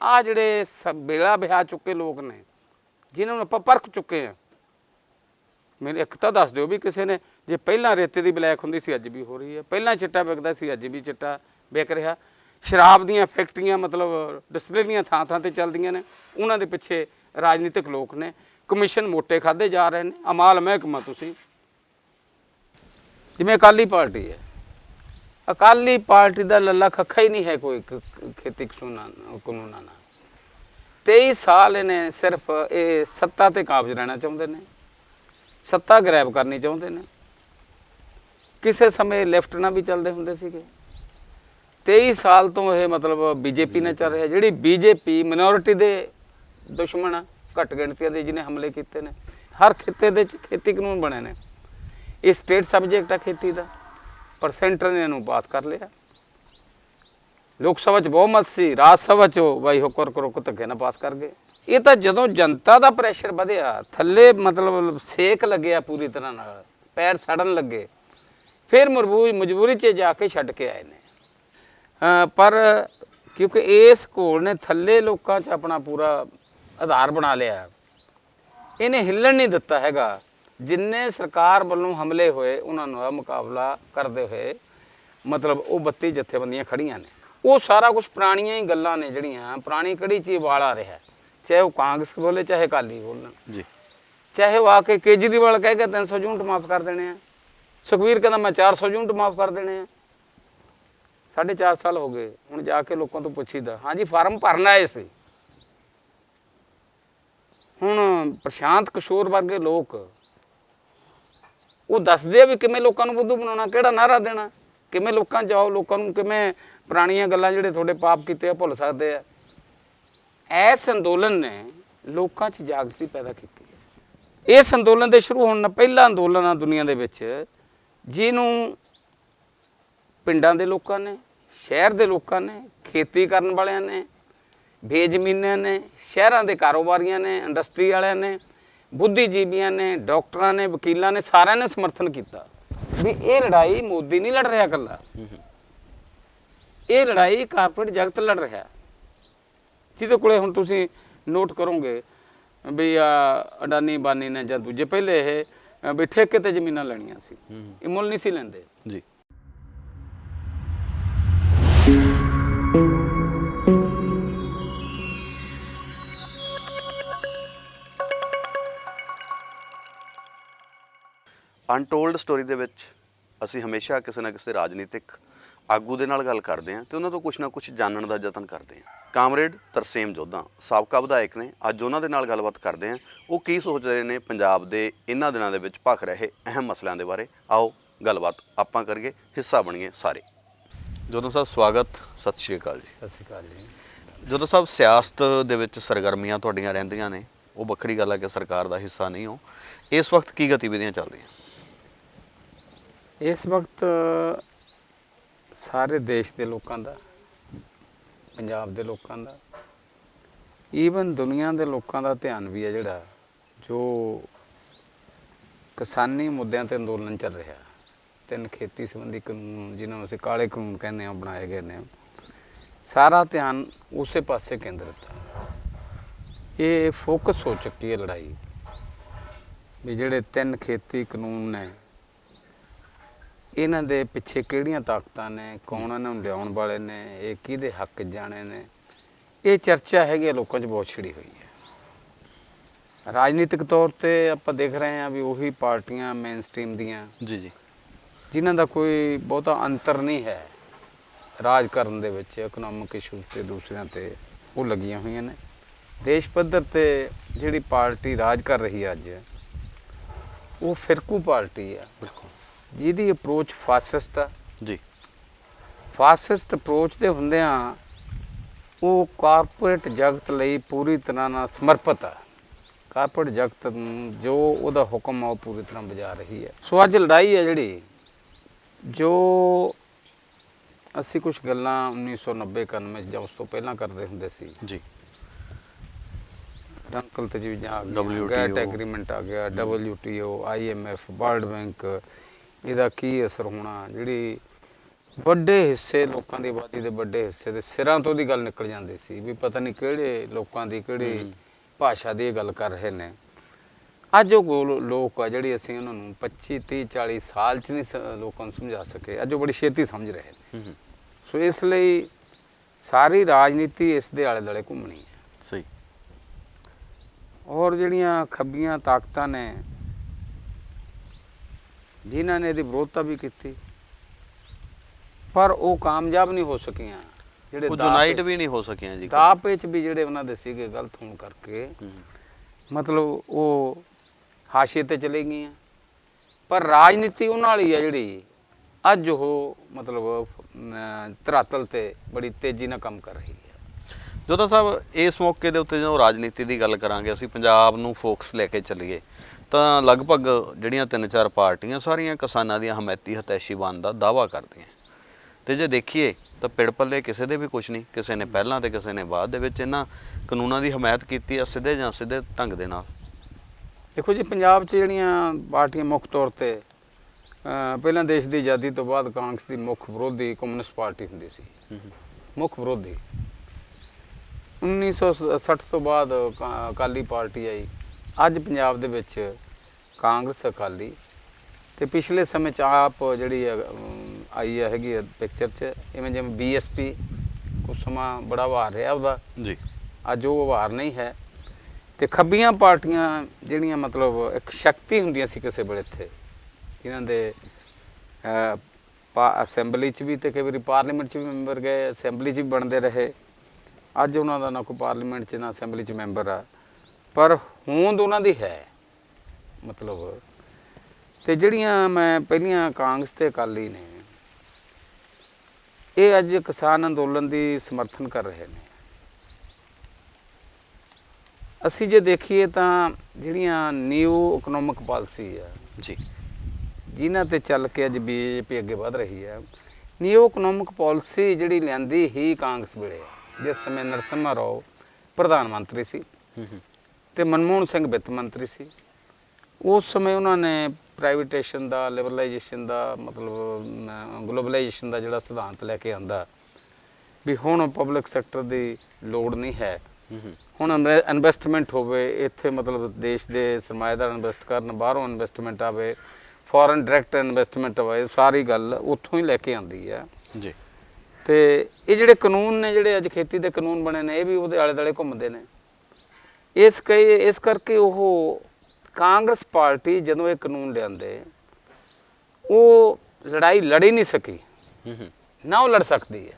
ਆ ਜਿਹੜੇ बेला बिहा चुके लोग ने जिन्होंने ਆਪਾਂ परख चुके हैं। मेरे एक तो दस दो भी किसी ने जे पहला रेते की ब्लैक होंगी सी अज भी हो रही है, पहला चिट्टा विकदा सी अज भी चिट्टा विक रहा। शराब दीयां फैक्ट्रियां मतलब डिस्टलरियां थां थां ते चलदियां ने, उन्हां दे पिछे राजनीतिक लोग ने, कमीशन मोटे खाधे जा रहे हैं। अमाल महकमा तुसीं जिवें अकाली पार्टी है, अकाली पार्टी का लला खखा ही नहीं है कोई खेती कानूना ना। 23 साल इन्हें सिर्फ ये सत्ता ते काबज रहना चाहते हैं, सत्ता ग्रैब करनी चाहते हैं। किसी समय लिफ्ट ना भी चलते होंगे सीगे। 23 साल तो यह मतलब बीजेपी ने चल रहा, जी बीजेपी मिनोरिटी के दुश्मन आ, घट गिणतियां दे जिन्हें हमले किए ने। हर खिते दे खेती कानून बने ने, ये स्टेट सबजैक्ट आ खेती का, पर सेंटर ने इन्हू पास कर लिया। लोक सभा च बहुमत सी, राज सभा च बाई हुकर करो धक्के ना पास कर गए। ये तो जदों जनता का प्रैशर बढ़िया, थले मतलब सेक लग्या पूरी तरह नाल, पैर सड़न लगे, फिर मजबूरी च जाके छड्ड के आए ने। पर क्योंकि इस घोल ने थले लोगों च अपना पूरा आधार बना लिया, इन्हें हिलन नहीं दिता हैगा। जिन्ने सरकार वालों हमले हुए उन्होंने मुकाबला करते हुए मतलब वो 32 जथेबंदियां खड़ियां ने। वो सारा कुछ पुरानियां ही गल्लां ने जड़ियां पुरानी कड़ी च वाल आ रहा है, चाहे वो कांग्रेस बोले चाहे अकाली बोलन जी, चाहे वो आके केजरीवाल कह के 300 यूनिट माफ़ कर देने हैं, सुखबीर कहता मैं 400 यूनिट माफ़ कर देने हैं। 4.5 साल हो गए, हुण जाके लोगों तो पुछीदा हाँ जी फार्म भरना आए सी। हुण प्रशांत किशोर वर्गे लोग वो दसदे भी किवें लोकां नूं बुद्धू बनाउणा, किहड़ा नारा देना, किवें लोकां जाओ, लोकां नूं किवें पुराणियां गल्लां जिहड़े तुहाडे पाप कीते भुल सकदे आ। इस अंदोलन ने लोकां 'च जागृति पैदा की है। इस अंदोलन के शुरू होने पहला अंदोलन आ दुनिया दे विच जिहनूं पिंडां दे लोकां ने, शहर दे लोकां ने, खेती करन वालियां ने, बेजमीनां ने, शहरां दे कारोबारियां ने, इंडस्ट्री वालियां ने, बुद्धिजीवियों ने, डॉक्टरों ने, वकीलों ने, सारे ने समर्थन किया भी ये लड़ाई मोदी नहीं लड़ रहा कला, ये लड़ाई कारपोरेट जगत लड़ रहा। जिहदे कोले हुण तुसीं नोट करोगे भी अडानी बानी ने जां दूजे पहले ये भी ठेके ते जमीनां लैणियां सी, ये मुल नहीं सी लैंदे जी। अनटोल्ड स्टोरी ਦੇ ਵਿੱਚ ਅਸੀਂ ਹਮੇਸ਼ਾ ਕਿਸੇ ਨਾ ਕਿਸੇ ਰਾਜਨੀਤਿਕ ਆਗੂ ਦੇ ਨਾਲ ਗੱਲ ਕਰਦੇ ਹਾਂ ਤੇ ਉਹਨਾਂ ਤੋਂ ਕੁਝ ਨਾ ਕੁਝ ਜਾਣਨ ਦਾ ਯਤਨ ਕਰਦੇ ਹਾਂ। ਕਾਮਰੇਡ ਤਰਸੇਮ ਜੋਧਾ ਸਾਬਕਾ ਵਿਧਾਇਕ ਨੇ, ਅੱਜ ਉਹਨਾਂ ਦੇ ਨਾਲ ਗੱਲਬਾਤ ਕਰਦੇ ਹਾਂ। ਉਹ ਕੀ ਸੋਚ ਰਹੇ ਨੇ ਪੰਜਾਬ ਦੇ ਇਹਨਾਂ ਦਿਨਾਂ ਦੇ ਵਿੱਚ ਭਖ ਰਹੇ ਅਹਿਮ ਮਸਲਿਆਂ ਦੇ ਬਾਰੇ। ਆਓ ਗੱਲਬਾਤ ਆਪਾਂ ਕਰੀਏ, ਹਿੱਸਾ ਬਣੀਏ ਸਾਰੇ। ਜੋਧਾ ਸਾਹਿਬ ਸਵਾਗਤ, ਸਤਿ ਸ਼੍ਰੀ ਅਕਾਲ ਜੀ। ਸਤਿ ਸ਼੍ਰੀ ਅਕਾਲ ਜੀ। ਜੋਧਾ ਸਾਹਿਬ ਸਿਆਸਤ ਦੇ ਵਿੱਚ ਸਰਗਰਮੀਆਂ ਤੁਹਾਡੀਆਂ ਰਹਿੰਦੀਆਂ ਨੇ, ਉਹ ਵੱਖਰੀ ਗੱਲ ਹੈ ਕਿ ਸਰਕਾਰ ਦਾ ਹਿੱਸਾ ਨਹੀਂ ਹੋ। ਇਸ ਵਕਤ ਕੀ ਗਤੀਵਿਧੀਆਂ ਚੱਲਦੀਆਂ? इस वक्त सारे देश के लोगों का, पंजाब के लोगों का, ईवन दुनिया के लोगों का ध्यान भी है जिहड़ा जो किसानी मुद्दों पर अंदोलन चल रहा। 3 खेती संबंधी कानून जिन्होंने असीं काले कानून कहने बनाए गए ने, सारा ध्यान उस पासे केंद्रित है। ये फोकस हो चुकी है लड़ाई भी जिहड़े 3 खेती कानून ने इन्हां दे पिछे किहड़ियां ताकतां ने, कौन इन्हां नूं लिआउण वाले ने, ये किहदे हक जाने ने, ये चर्चा हैगी लोगों च बहुत छिड़ी हुई है। राजनीतिक तौर पर आप देख रहे हैं भी उही पार्टियां मेन स्ट्रीम दियां जी जी जिन्हां दा कोई बहुता अंतर नहीं है राज करन दे विच, इकनोमिक इशूज ते दूसरियां ते वो लगियां हुई ने। देश पद्धर ते जिहड़ी पार्टी राज कर रही है अज, वो फिरकू पार्टी है बिल्कुल, जिहदी अप्रोच फासिस्ट आ जी। फासिस्ट अप्रोच दे हुंदियां वो कारपोरेट जगत लई पूरी तरह नाल समर्पित आ। कारपोरेट जगत जो उहदा हुक्म आ पूरी तरह बजा रही है। सो अज लड़ाई है जिहड़ी जो असीं कुछ गल्लां 1990-91 जां उस तो पहलां करदे हुंदे सी जी। अंकल तजवीज़ां आ गईयां, गैट एग्रीमेंट आ गया, WTO, IMF, वर्ल्ड बैंक, ਇਹਦਾ ਕੀ ਅਸਰ ਹੋਣਾ, ਜਿਹੜੀ ਵੱਡੇ ਹਿੱਸੇ ਲੋਕਾਂ ਦੀ ਆਬਾਦੀ ਦੇ ਵੱਡੇ ਹਿੱਸੇ ਦੇ ਸਿਰਾਂ ਤੋਂ ਦੀ ਗੱਲ ਨਿਕਲ ਜਾਂਦੀ ਸੀ ਵੀ ਪਤਾ ਨਹੀਂ ਕਿਹੜੇ ਲੋਕਾਂ ਦੀ ਕਿਹੜੀ ਭਾਸ਼ਾ ਦੀ ਇਹ ਗੱਲ ਕਰ ਰਹੇ ਨੇ। ਅੱਜ ਉਹ ਲੋਕ ਆ ਜਿਹੜੇ ਅਸੀਂ ਉਹਨਾਂ ਨੂੰ 25 30 40 ਸਾਲ 'ਚ ਨਹੀਂ ਲੋਕਾਂ ਨੂੰ ਸਮਝਾ ਸਕੇ, ਅੱਜ ਉਹ ਬੜੀ ਛੇਤੀ ਸਮਝ ਰਹੇ ਨੇ। ਸੋ ਇਸ ਲਈ ਸਾਰੀ ਰਾਜਨੀਤੀ ਇਸ ਦੇ ਆਲੇ ਦੁਆਲੇ ਘੁੰਮਣੀ ਹੈ। ਸਹੀ। ਔਰ ਜਿਹੜੀਆਂ ਖੱਬੀਆਂ ਤਾਕਤਾਂ ਨੇ ਜਿਨ੍ਹਾਂ ਨੇ ਇਹਦੀ ਵਿਰੋਧਤਾ ਵੀ ਕੀਤੀ ਪਰ ਉਹ ਕਾਮਯਾਬ ਨਹੀਂ ਹੋ ਸਕੀਆਂ। ਜਿਹੜੇ ਉਹ ਯੂਨਾਈਟ ਵੀ ਨਹੀਂ ਹੋ ਸਕੀਆਂ ਜੀ। ਦਾਅ ਪੇਚ ਵੀ ਜਿਹੜੇ ਉਹਨਾਂ ਦੇ ਸੀਗੇ ਗਲਤ ਹੋਣ ਕਰਕੇ ਮਤਲਬ ਉਹ ਹਾਸ਼ੀਏ ਤੇ ਚਲੇ ਗਈਆਂ। ਪਰ ਰਾਜਨੀਤੀ ਉਹਨਾਂ ਵਾਲੀ ਆ ਜਿਹੜੀ ਅੱਜ ਉਹ ਮਤਲਬ ਧਰਾਤਲ ਤੇ ਬੜੀ ਤੇਜ਼ੀ ਨਾਲ ਕੰਮ ਕਰ ਰਹੀ ਹੈ। ਜੋਧਾ ਸਾਹਿਬ, ਇਸ ਮੌਕੇ ਦੇ ਉੱਤੇ ਜਦੋਂ ਰਾਜਨੀਤੀ ਦੀ ਗੱਲ ਕਰਾਂਗੇ, ਅਸੀਂ ਪੰਜਾਬ ਨੂੰ ਫੋਕਸ ਲੈ ਕੇ ਚੱਲੀਏ ਤਾਂ ਲਗਭਗ ਜਿਹੜੀਆਂ 3-4 ਪਾਰਟੀਆਂ ਸਾਰੀਆਂ ਕਿਸਾਨਾਂ ਦੀਆਂ ਹਮਾਇਤੀ ਹਤੈਸ਼ੀ ਬਣਨ ਦਾ ਦਾਅਵਾ ਕਰਦੀਆਂ। ਤੇ ਜੇ ਦੇਖੀਏ ਤਾਂ ਪਿੜ ਪੱਲੇ ਕਿਸੇ ਦੇ ਵੀ ਕੁਝ ਨਹੀਂ, ਕਿਸੇ ਨੇ ਪਹਿਲਾਂ ਤੇ ਕਿਸੇ ਨੇ ਬਾਅਦ ਦੇ ਵਿੱਚ ਇਹਨਾਂ ਕਾਨੂੰਨਾਂ ਦੀ ਹਮਾਇਤ ਕੀਤੀ ਆ ਸਿੱਧੇ ਜਾਂ ਸਿੱਧੇ ਢੰਗ ਦੇ ਨਾਲ। ਦੇਖੋ ਜੀ, ਪੰਜਾਬ 'ਚ ਜਿਹੜੀਆਂ ਪਾਰਟੀਆਂ ਮੁੱਖ ਤੌਰ ਤੇ ਪਹਿਲਾਂ ਦੇਸ਼ ਦੀ ਆਜ਼ਾਦੀ ਤੋਂ ਬਾਅਦ ਕਾਂਗਰਸ ਦੀ ਮੁੱਖ ਵਿਰੋਧੀ ਕਮਿਊਨਿਸਟ ਪਾਰਟੀ ਹੁੰਦੀ ਸੀ, ਮੁੱਖ ਵਿਰੋਧੀ। 1960 ਤੋਂ ਬਾਅਦ ਅਕਾਲੀ ਪਾਰਟੀ ਆਈ। ਅੱਜ ਪੰਜਾਬ ਦੇ ਵਿੱਚ ਕਾਂਗਰਸ, ਅਕਾਲੀ ਤੇ ਪਿਛਲੇ ਸਮੇਂ 'ਚ ਆਪ ਜਿਹੜੀ ਆਈ ਹੈਗੀ ਹੈ ਪਿਕਚਰ 'ਚ, ਇਵੇਂ ਜਿਵੇਂ BSP ਕੁਛ ਸਮਾਂ ਬੜਾ ਵਾਰ ਰਿਹਾ ਉਹਦਾ ਜੀ, ਅੱਜ ਉਹ ਵਾਰ ਨਹੀਂ ਹੈ। ਤੇ ਖੱਬੀਆਂ ਪਾਰਟੀਆਂ ਜਿਹੜੀਆਂ ਮਤਲਬ ਇੱਕ ਸ਼ਕਤੀ ਹੁੰਦੀਆਂ ਸੀ ਕਿਸੇ ਵੇਲੇ ਇੱਥੇ, ਜਿਨ੍ਹਾਂ ਦੇ ਅਸੈਂਬਲੀ 'ਚ ਵੀ ਤੇ ਕਈ ਵਾਰੀ ਪਾਰਲੀਮੈਂਟ 'ਚ ਵੀ ਮੈਂਬਰ ਗਏ, ਅਸੈਂਬਲੀ 'ਚ ਵੀ ਬਣਦੇ ਰਹੇ। ਅੱਜ ਉਹਨਾਂ ਦਾ ਨਾ ਕੋਈ ਪਾਰਲੀਮੈਂਟ 'ਚ ਨਾ ਅਸੈਂਬਲੀ 'ਚ ਮੈਂਬਰ ਆ, ਪਰ ਹੋਂਦ ਉਹਨਾਂ ਦੀ ਹੈ ਮਤਲਬ। ਤੇ ਜਿਹੜੀਆਂ ਮੈਂ ਪਹਿਲੀਆਂ ਕਾਂਗਰਸ ਤੇ ਅਕਾਲੀ ਨੇ, ਇਹ ਅੱਜ ਕਿਸਾਨ ਅੰਦੋਲਨ ਦੀ ਸਮਰਥਨ ਕਰ ਰਹੇ ਨੇ। ਅਸੀਂ ਜੇ ਦੇਖੀਏ ਤਾਂ ਜਿਹੜੀਆਂ ਨਿਊ ਇਕਨੋਮਿਕ ਪਾਲਿਸੀ ਆ ਜੀ, ਜਿਨ੍ਹਾਂ ਤੇ ਚੱਲ ਕੇ ਅੱਜ BJP ਅੱਗੇ ਵਧ ਰਹੀ ਹੈ, ਨਿਊ ਇਕਨੋਮਿਕ ਪਾਲਿਸੀ ਜਿਹੜੀ ਲਿਆਂਦੀ ਹੀ ਕਾਂਗਰਸ ਵੇਲੇ ਆ, ਜਿਸ ਸਮੇਂ ਨਰਸਿਮਹਾ ਰਾਓ ਪ੍ਰਧਾਨ ਮੰਤਰੀ ਸੀ ਤੇ ਮਨਮੋਹਨ ਸਿੰਘ ਵਿੱਤ ਮੰਤਰੀ ਸੀ। ਉਸ ਸਮੇਂ ਉਹਨਾਂ ਨੇ ਪ੍ਰਾਈਵੇਟੇਸ਼ਨ ਦਾ, ਲਿਬਰਲਾਈਜੇਸ਼ਨ ਦਾ, ਮਤਲਬ ਗਲੋਬਲਾਈਜੇਸ਼ਨ ਦਾ ਜਿਹੜਾ ਸਿਧਾਂਤ ਲੈ ਕੇ ਆਂਦਾ ਵੀ ਹੁਣ ਪਬਲਿਕ ਸੈਕਟਰ ਦੀ ਲੋੜ ਨਹੀਂ ਹੈ, ਹੁਣ ਇਨਵੈਸਟਮੈਂਟ ਹੋਵੇ ਇੱਥੇ, ਮਤਲਬ ਦੇਸ਼ ਦੇ ਸਰਮਾਏਦਾਰ ਇਨਵੈਸਟ ਕਰਨ, ਬਾਹਰੋਂ ਇਨਵੈਸਟਮੈਂਟ ਆਵੇ, ਫੋਰਨ ਡਾਇਰੈਕਟ ਇਨਵੈਸਟਮੈਂਟ ਹੋਵੇ। ਸਾਰੀ ਗੱਲ ਉੱਥੋਂ ਹੀ ਲੈ ਕੇ ਆਉਂਦੀ ਹੈ ਜੀ। ਤੇ ਇਹ ਜਿਹੜੇ ਕਾਨੂੰਨ ਨੇ, ਜਿਹੜੇ ਅੱਜ ਖੇਤੀ ਦੇ ਕਾਨੂੰਨ ਬਣੇ ਨੇ, ਇਹ ਵੀ ਉਹਦੇ ਆਲੇ ਦੁਆਲੇ ਘੁੰਮਦੇ ਨੇ। ਇਸ ਕਰਕੇ ਉਹ ਕਾਂਗਰਸ ਪਾਰਟੀ ਜਦੋਂ ਇਹ ਕਾਨੂੰਨ ਲਿਆਂਦੇ, ਉਹ ਲੜਾਈ ਲੜੀ ਨਹੀਂ ਸਕੀ, ਨਾ ਉਹ ਲੜ ਸਕਦੀ ਹੈ,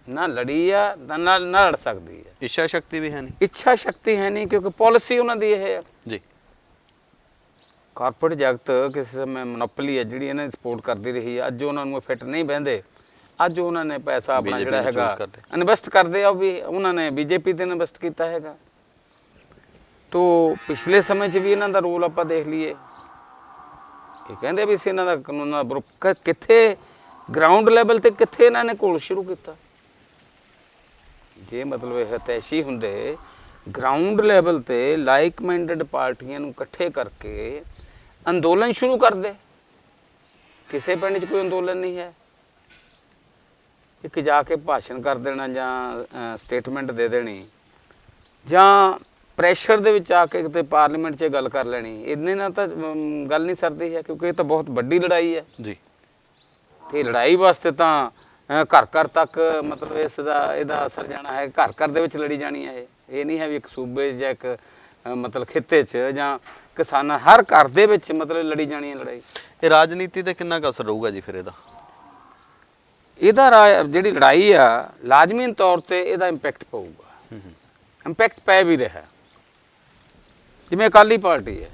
ਨਾ ਲੜੀ ਆ ਨਾ ਲੜ ਸਕਦੀ ਹੈ। ਇੱਛਾ ਸ਼ਕਤੀ ਵੀ ਹੈ ਨਹੀਂ, ਇੱਛਾ ਸ਼ਕਤੀ ਹੈ ਨਹੀਂ, ਕਿਉਂਕਿ ਪਾਲਿਸੀ ਉਹਨਾਂ ਦੀ ਇਹ ਹੈ ਜੀ। ਕਾਰਪੋਰੇਟ ਜਗਤ ਕਿਸੇ ਸਮੇਂ ਮੋਨੋਪੋਲੀ ਹੈ ਜਿਹੜੀ ਇਹਨਾਂ ਦੀ ਸਪੋਰਟ ਕਰਦੀ ਰਹੀ ਹੈ। ਅੱਜ ਉਹਨਾਂ ਨੂੰ ਫਿੱਟ ਨਹੀਂ ਬਹਿੰਦੇ, ਅੱਜ ਉਹਨਾਂ ਨੇ ਪੈਸਾ ਆਪਣਾ ਜਿਹੜਾ ਹੈਗਾ ਇਨਵੈਸਟ ਕਰਦੇ ਆ, ਉਹ ਵੀ ਉਹਨਾਂ ਨੇ BJP ਤੇ ਇਨਵੈਸਟ ਕੀਤਾ ਹੈਗਾ। ਤੋ ਪਿਛਲੇ ਸਮੇਂ 'ਚ ਵੀ ਇਹਨਾਂ ਦਾ ਰੋਲ ਆਪਾਂ ਦੇਖ ਲਈਏ, ਇਹ ਕਹਿੰਦੇ ਵੀ ਅਸੀਂ ਇਹਨਾਂ ਦਾ ਕਾਨੂੰਨਾਂ ਦਾ ਕਿੱਥੇ ਗਰਾਊਂਡ ਲੈਵਲ ਤੇ ਕਿੱਥੇ ਇਹਨਾਂ ਨੇ ਘੋਲ ਸ਼ੁਰੂ ਕੀਤਾ। ਜੇ ਮਤਲਬ ਇਹ ਹਤੈਸ਼ੀ ਹੁੰਦੇ, ਗਰਾਊਂਡ ਲੈਵਲ ਤੇ ਲਾਈਕ ਮਾਈਂਡਡ ਪਾਰਟੀਆਂ ਨੂੰ ਇਕੱਠੇ ਕਰਕੇ ਅੰਦੋਲਨ ਸ਼ੁਰੂ ਕਰਦੇ। ਕਿਸੇ ਪਿੰਡ 'ਚ ਕੋਈ ਅੰਦੋਲਨ ਨਹੀਂ ਹੈ, ਇੱਕ ਜਾ ਕੇ ਭਾਸ਼ਣ ਕਰ ਦੇਣਾ ਜਾਂ ਸਟੇਟਮੈਂਟ ਦੇ ਦੇਣੀ ਜਾਂ ਪ੍ਰੈਸ਼ਰ ਦੇ ਵਿੱਚ ਆ ਕੇ ਕਿਤੇ ਪਾਰਲੀਮੈਂਟ 'ਚ ਗੱਲ ਕਰ ਲੈਣੀ, ਇੰਨੇ ਨਾਲ ਤਾਂ ਗੱਲ ਨਹੀਂ ਸਰਦੀ ਹੈ, ਕਿਉਂਕਿ ਇਹ ਤਾਂ ਬਹੁਤ ਵੱਡੀ ਲੜਾਈ ਹੈ ਜੀ। ਤੇ ਲੜਾਈ ਵਾਸਤੇ ਤਾਂ ਘਰ ਘਰ ਤੱਕ ਮਤਲਬ ਇਹਦਾ ਅਸਰ ਜਾਣਾ ਹੈ, ਘਰ ਘਰ ਦੇ ਵਿੱਚ ਲੜੀ ਜਾਣੀ ਹੈ। ਇਹ ਨਹੀਂ ਹੈ ਵੀ ਇੱਕ ਸੂਬੇ 'ਚ ਜਾਂ ਇੱਕ ਮਤਲਬ ਖਿੱਤੇ 'ਚ ਜਾਂ ਕਿਸਾਨਾਂ, ਹਰ ਘਰ ਦੇ ਵਿੱਚ ਮਤਲਬ ਲੜੀ ਜਾਣੀ ਹੈ ਲੜਾਈ। ਇਹ ਰਾਜਨੀਤੀ ਤੇ ਕਿੰਨਾ ਕੁ ਅਸਰ ਰਹੂਗਾ ਜੀ ਫਿਰ ਇਹਦਾ? ਜਿਹੜੀ ਲੜਾਈ ਆ ਲਾਜ਼ਮੀ ਤੌਰ ਤੇ ਇਹਦਾ ਇੰਪੈਕਟ ਪਊਗਾ, ਇੰਪੈਕਟ ਪੈ ਵੀ ਰਿਹਾ। ਜਿਵੇਂ ਅਕਾਲੀ ਪਾਰਟੀ ਹੈ,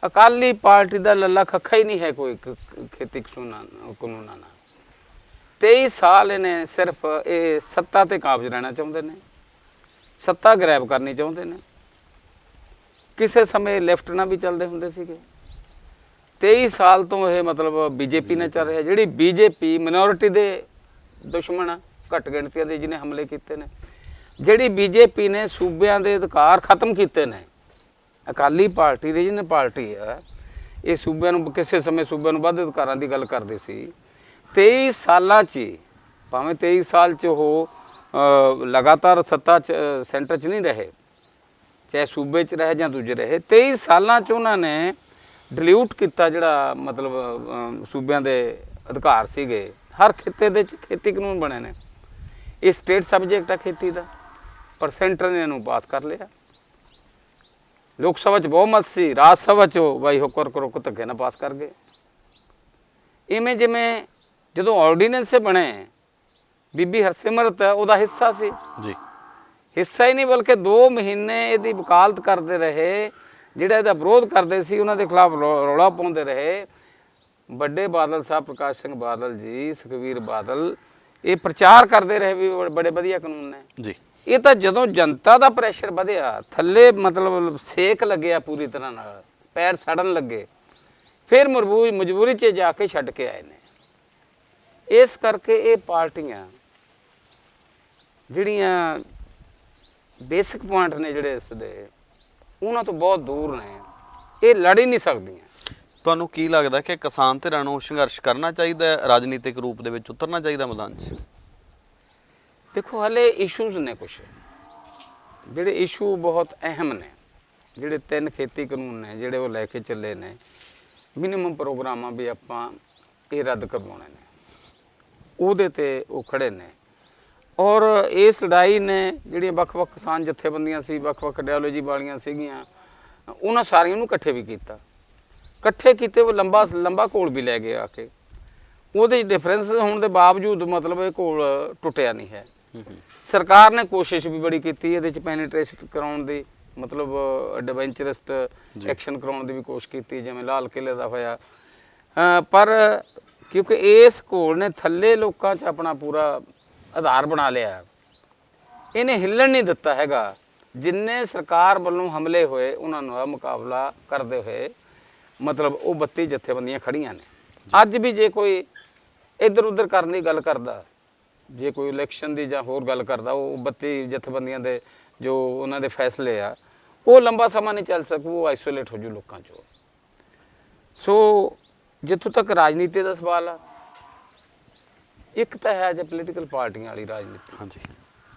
ਅਕਾਲੀ ਪਾਰਟੀ ਦਾ ਲੱਲਾ ਖੱਖਾ ਹੀ ਨਹੀਂ ਹੈ ਕੋਈ ਖੇਤੀ ਕਾਨੂੰਨਾਂ ਨਾਲ। 23 ਸਾਲ ਇਹਨੇ ਸਿਰਫ ਇਹ ਸੱਤਾ ਤੇ ਕਾਬਜ਼ ਰਹਿਣਾ ਚਾਹੁੰਦੇ ਨੇ, ਸੱਤਾ ਗ੍ਰੈਬ ਕਰਨੀ ਚਾਹੁੰਦੇ ਨੇ। ਕਿਸੇ ਸਮੇਂ ਲੈਫਟ ਨਾਲ ਵੀ ਚੱਲਦੇ ਹੁੰਦੇ ਸੀਗੇ। 23 ਸਾਲ ਤੋਂ ਇਹ ਮਤਲਬ BJP ਨਾਲ ਚੱਲ ਰਿਹਾ, ਜਿਹੜੀ BJP ਮਿਨੋਰਿਟੀ ਦੇ ਦੁਸ਼ਮਣ ਆ, ਘੱਟ ਗਿਣਤੀਆਂ ਦੇ ਜਿਹਨੇ ਹਮਲੇ ਕੀਤੇ ਨੇ, ਜਿਹੜੀ BJP ਨੇ ਸੂਬਿਆਂ ਦੇ ਅਧਿਕਾਰ ਖਤਮ ਕੀਤੇ ਨੇ। ਅਕਾਲੀ ਪਾਰਟੀ ਰੀਜਨਲ ਪਾਰਟੀ ਆ, ਇਹ ਸੂਬਿਆਂ ਨੂੰ ਕਿਸੇ ਸਮੇਂ ਸੂਬਿਆਂ ਨੂੰ ਵੱਧ ਅਧਿਕਾਰਾਂ ਦੀ ਗੱਲ ਕਰਦੀ ਸੀ, 23 ਸਾਲਾਂ 'ਚ ਹੀ, ਭਾਵੇਂ 23 ਸਾਲ 'ਚ ਉਹ ਲਗਾਤਾਰ ਸੱਤਾ 'ਚ ਸੈਂਟਰ 'ਚ ਨਹੀਂ ਰਹੇ, ਚਾਹੇ ਸੂਬੇ 'ਚ ਰਹੇ ਜਾਂ ਦੂਜੇ ਰਹੇ, 23 ਸਾਲਾਂ 'ਚ ਉਹਨਾਂ ਨੇ ਡਿਲਿਊਟ ਕੀਤਾ ਜਿਹੜਾ ਮਤਲਬ ਸੂਬਿਆਂ ਦੇ ਅਧਿਕਾਰ ਸੀਗੇ। ਹਰ ਖਿੱਤੇ ਦੇ 'ਚ ਖੇਤੀ ਕਾਨੂੰਨ ਬਣੇ ਨੇ। ਇਹ ਸਟੇਟ ਸਬਜੈਕਟ ਆ ਖੇਤੀ ਦਾ, ਪਰ ਸੈਂਟਰ ਨੇ ਇਹਨੂੰ ਪਾਸ ਕਰ ਲਿਆ। ਲੋਕ ਸਭਾ 'ਚ ਬਹੁਮਤ ਸੀ, ਰਾਜ ਸਭਾ 'ਚ ਬਾਈ ਹੁਕਰ ਕਰੋ ਕੋ ਧੱਕੇ ਨਾਲ ਪਾਸ ਕਰ ਗਏ। ਇਵੇਂ ਜਿਵੇਂ ਜਦੋਂ ਆਰਡੀਨੈਂਸ ਬਣੇ, ਬੀਬੀ ਹਰਸਿਮਰਤ ਉਹਦਾ ਹਿੱਸਾ ਸੀ ਜੀ, ਹਿੱਸਾ ਹੀ ਨਹੀਂ ਬਲਕਿ 2 ਮਹੀਨੇ ਇਹਦੀ ਵਕਾਲਤ ਕਰਦੇ ਰਹੇ। ਜਿਹੜਾ ਇਹਦਾ ਵਿਰੋਧ ਕਰਦੇ ਸੀ ਉਹਨਾਂ ਦੇ ਖਿਲਾਫ ਰੌਲਾ ਪਾਉਂਦੇ ਰਹੇ। ਵੱਡੇ ਬਾਦਲ ਸਾਹਿਬ, ਪ੍ਰਕਾਸ਼ ਸਿੰਘ ਬਾਦਲ ਜੀ, ਸੁਖਬੀਰ ਬਾਦਲ, ਇਹ ਪ੍ਰਚਾਰ ਕਰਦੇ ਰਹੇ ਵੀ ਬੜੇ ਵਧੀਆ ਕਾਨੂੰਨ ਨੇ ਜੀ। ਇਹ ਤਾਂ ਜਦੋਂ ਜਨਤਾ ਦਾ ਪ੍ਰੈਸ਼ਰ ਵਧਿਆ, ਥੱਲੇ ਮਤਲਬ ਸੇਕ ਲੱਗਿਆ ਪੂਰੀ ਤਰ੍ਹਾਂ ਨਾਲ, ਪੈਰ ਸੜਨ ਲੱਗੇ, ਫਿਰ ਮਜਬੂਰੀ 'ਚ ਜਾ ਕੇ ਛੱਡ ਕੇ ਆਏ ਨੇ। ਇਸ ਕਰਕੇ ਇਹ ਪਾਰਟੀਆਂ ਜਿਹੜੀਆਂ ਬੇਸਿਕ ਪੁਆਇੰਟ ਨੇ ਜਿਹੜੇ ਇਸ ਦੇ, ਉਹਨਾਂ ਤੋਂ ਬਹੁਤ ਦੂਰ ਨੇ, ਇਹ ਲੜ ਹੀ ਨਹੀਂ ਸਕਦੀਆਂ। ਤੁਹਾਨੂੰ ਕੀ ਲੱਗਦਾ ਕਿ ਕਿਸਾਨ ਧਿਰਾਂ ਨੂੰ ਸੰਘਰਸ਼ ਕਰਨਾ ਚਾਹੀਦਾ ਹੈ, ਰਾਜਨੀਤਿਕ ਰੂਪ ਦੇ ਵਿੱਚ ਉਤਰਨਾ ਚਾਹੀਦਾ ਮੈਦਾਨ 'ਚ? ਦੇਖੋ, ਹਲੇ ਇਸ਼ੂਜ਼ ਨੇ ਕੁਛ ਜਿਹੜੇ ਇਸ਼ੂ ਬਹੁਤ ਅਹਿਮ ਨੇ, ਜਿਹੜੇ 3 ਖੇਤੀ ਕਾਨੂੰਨ ਨੇ ਜਿਹੜੇ ਉਹ ਲੈ ਕੇ ਚੱਲੇ ਨੇ। ਮਿਨੀਮਮ ਪ੍ਰੋਗਰਾਮਾਂ ਵੀ ਆਪਾਂ ਇਹ ਰੱਦ ਕਰਵਾਉਣੇ ਨੇ, ਉਹਦੇ ਤੇ ਉਹ ਖੜੇ ਨੇ। ਔਰ ਇਸ ਲੜਾਈ ਨੇ ਜਿਹੜੀਆਂ ਵੱਖ-ਵੱਖ ਕਿਸਾਨ ਜਥੇਬੰਦੀਆਂ ਸੀ, ਵੱਖ-ਵੱਖ ਆਈਡੀਓਲੋਜੀ ਵਾਲੀਆਂ ਸੀਗੀਆਂ, ਉਹਨਾਂ ਸਾਰੀਆਂ ਨੂੰ ਇਕੱਠੇ ਵੀ ਕੀਤਾ। ਇਕੱਠੇ ਕੀਤੇ ਉਹ ਲੰਬਾ ਘੋਲ ਵੀ ਲੈ ਗਏ ਆ ਕੇ। ਉਹਦੇ 'ਚ ਡਿਫਰੈਂਸ ਹੋਣ ਦੇ ਬਾਵਜੂਦ ਮਤਲਬ ਇਹ ਘੋਲ ਟੁੱਟਿਆ ਨਹੀਂ ਹੈ। ਸਰਕਾਰ ਨੇ ਕੋਸ਼ਿਸ਼ ਵੀ ਬੜੀ ਕੀਤੀ ਇਹਦੇ 'ਚ ਪੈਨੀਟ੍ਰੇਸ਼ਨ ਕਰਾਉਣ ਦੀ, ਮਤਲਬ ਐਡਵੈਂਚਰਸਟ ਐਕਸ਼ਨ ਕਰਾਉਣ ਦੀ ਵੀ ਕੋਸ਼ਿਸ਼ ਕੀਤੀ, ਜਿਵੇਂ ਲਾਲ ਕਿਲ੍ਹੇ ਦਾ ਹੋਇਆ। ਪਰ ਕਿਉਂਕਿ ਇਸ ਘੋਲ ਨੇ ਥੱਲੇ ਲੋਕਾਂ 'ਚ ਆਪਣਾ ਪੂਰਾ ਆਧਾਰ ਬਣਾ ਲਿਆ, ਇਹਨੇ ਹਿੱਲਣ ਨਹੀਂ ਦਿੱਤਾ ਹੈਗਾ। ਜਿੰਨੇ ਸਰਕਾਰ ਵੱਲੋਂ ਹਮਲੇ ਹੋਏ ਉਹਨਾਂ ਦਾ ਮੁਕਾਬਲਾ ਕਰਦੇ ਹੋਏ ਮਤਲਬ ਉਹ 32 ਜਥੇਬੰਦੀਆਂ ਖੜੀਆਂ ਨੇ। ਅੱਜ ਵੀ ਜੇ ਕੋਈ ਇੱਧਰ ਉੱਧਰ ਕਰਨ ਦੀ ਗੱਲ ਕਰਦਾ, ਜੇ ਕੋਈ ਇਲੈਕਸ਼ਨ ਦੀ ਜਾਂ ਹੋਰ ਗੱਲ ਕਰਦਾ, ਉਹ 32 ਜਥੇਬੰਦੀਆਂ ਦੇ ਜੋ ਉਹਨਾਂ ਦੇ ਫੈਸਲੇ ਆ, ਉਹ ਲੰਬਾ ਸਮਾਂ ਨਹੀਂ ਚੱਲ ਸਕੂ, ਉਹ ਆਈਸੋਲੇਟ ਹੋ ਜੂ ਲੋਕਾਂ 'ਚੋਂ। ਸੋ ਜਿੱਥੋਂ ਤੱਕ ਰਾਜਨੀਤੀ ਦਾ ਸਵਾਲ ਆ, ਇੱਕ ਤਾਂ ਹੈ ਜੇ ਪੋਲੀਟੀਕਲ ਪਾਰਟੀਆਂ ਵਾਲੀ ਰਾਜਨੀਤੀ, ਹਾਂਜੀ,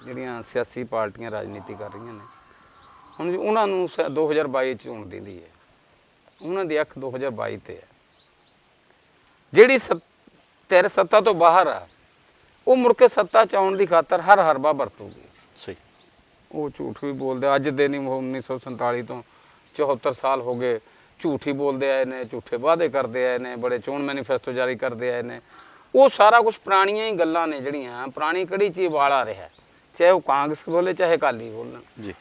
ਜਿਹੜੀਆਂ ਸਿਆਸੀ ਪਾਰਟੀਆਂ ਰਾਜਨੀਤੀ ਕਰ ਰਹੀਆਂ ਨੇ। ਹੁਣ ਉਹਨਾਂ ਨੂੰ 2022 ਚ ਚੋਣ ਦਿੰਦੀ ਹੈ, ਉਹਨਾਂ ਦੀ ਅੱਖ 2022 ਤੇ ਹੈ। ਜਿਹੜੀ ਧਿਰ ਸੱਤਾ ਤੋਂ ਬਾਹਰ ਆ, ਉਹ ਮੁੜ ਕੇ ਸੱਤਾ 'ਚ ਆਉਣ ਦੀ ਖਾਤਰ ਹਰ ਹਰਬਾ ਵਰਤੂਗੀ। ਸਹੀ, ਉਹ ਝੂਠ ਵੀ ਬੋਲਦੇ, ਅੱਜ ਦੇ ਨਹੀਂ, 1947 ਤੋਂ 74 ਸਾਲ ਹੋ ਗਏ ਝੂਠ ਹੀ ਬੋਲਦੇ ਆਏ ਨੇ, ਝੂਠੇ ਵਾਅਦੇ ਕਰਦੇ ਆਏ ਨੇ, ਬੜੇ ਚੋਣ ਮੈਨੀਫੈਸਟੋ ਜਾਰੀ ਕਰਦੇ ਆਏ ਨੇ। ਉਹ ਸਾਰਾ ਕੁਝ ਪੁਰਾਣੀਆਂ ਹੀ ਗੱਲਾਂ ਨੇ, ਜਿਹੜੀਆਂ ਪੁਰਾਣੀ ਕੜੀ 'ਚ ਹੀ ਵਾਲ ਆ ਰਿਹਾ। ਚਾਹੇ ਉਹ ਕਾਂਗਰਸ ਬੋਲੇ, ਚਾਹੇ ਅਕਾਲੀ ਬੋਲਣ ਜੀ,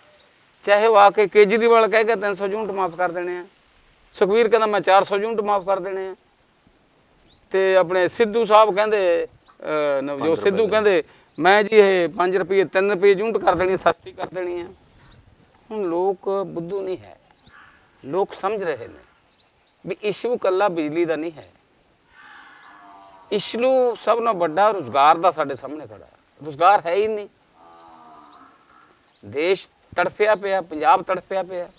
ਚਾਹੇ ਉਹ ਆ ਕੇ ਕੇਜਰੀਵਾਲ ਕਹਿ ਕੇ 300 ਯੂਨਿਟ ਮਾਫ ਕਰ ਦੇਣੇ ਆ, ਸੁਖਵੀਰ ਕਹਿੰਦਾ ਮੈਂ 400 ਯੂਨਿਟ ਮਾਫ ਕਰ ਦੇਣੇ ਆ, ਤੇ ਆਪਣੇ ਸਿੱਧੂ ਸਾਹਿਬ ਕਹਿੰਦੇ, ਨਵਜੋਤ ਸਿੱਧੂ ਕਹਿੰਦੇ ਮੈਂ ਜੀ ਇਹ 5 ਰੁਪਏ 3 ਰੁਪਏ ਯੂਨਿਟ ਕਰ ਦੇਣੀ, ਸਸਤੀ ਕਰ ਦੇਣੀ ਆ। ਹੁਣ ਲੋਕ ਬੁੱਧੂ ਨਹੀਂ ਹੈ, ਲੋਕ ਸਮਝ ਰਹੇ ਨੇ ਵੀ ਇਸ਼ੂ ਇਕੱਲਾ ਬਿਜਲੀ ਦਾ ਨਹੀਂ ਹੈ, ਇਸ਼ੂ ਸਭ ਨਾਲੋਂ ਵੱਡਾ ਰੁਜ਼ਗਾਰ ਦਾ ਸਾਡੇ ਸਾਹਮਣੇ ਖੜਾ। ਰੁਜ਼ਗਾਰ ਹੈ ਹੀ ਨਹੀਂ, ਦੇਸ਼ ਤੜਫਿਆ ਪਿਆ, ਪੰਜਾਬ ਤੜਫਿਆ ਪਿਆ।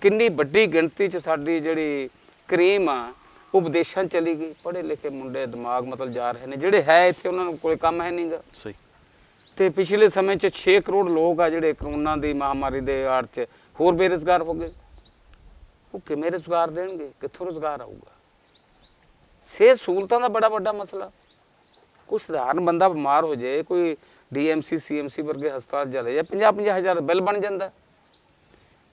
ਕਿੰਨੀ ਵੱਡੀ ਗਿਣਤੀ 'ਚ ਸਾਡੀ ਜਿਹੜੀ ਕਰੀਮ ਆ ਉਹ ਵਿਦੇਸ਼ਾਂ ਚਲੀ ਗਈ। ਪੜ੍ਹੇ ਲਿਖੇ ਮੁੰਡੇ ਦਿਮਾਗ ਮਤਲਬ ਜਾ ਰਹੇ ਨੇ, ਜਿਹੜੇ ਹੈ ਇੱਥੇ ਉਹਨਾਂ ਨੂੰ ਕੋਈ ਕੰਮ ਹੈ ਨਹੀਂਗਾ। ਸਹੀ। ਤੇ ਪਿਛਲੇ ਸਮੇਂ 'ਚ 6 ਕਰੋੜ ਲੋਕ ਆ ਜਿਹੜੇ ਕਰੋਨਾ ਦੀ ਮਹਾਮਾਰੀ ਦੇ ਆੜ 'ਚ ਹੋਰ ਬੇਰੁਜ਼ਗਾਰ ਹੋ ਗਏ। ਉਹ ਕਿਵੇਂ ਰੁਜ਼ਗਾਰ ਦੇਣਗੇ, ਕਿੱਥੋਂ ਰੁਜ਼ਗਾਰ ਆਊਗਾ? ਸਿਹਤ ਸਹੂਲਤਾਂ ਦਾ ਬੜਾ ਵੱਡਾ ਮਸਲਾ। ਕੋਈ ਸਧਾਰਨ ਬੰਦਾ ਬਿਮਾਰ ਹੋ ਜਾਏ, ਕੋਈ DMC CMC ਵਰਗੇ ਹਸਪਤਾਲ ਚਲੇ ਜਾਏ, 50-50 ਹਜ਼ਾਰ ਬਿੱਲ ਬਣ ਜਾਂਦਾ।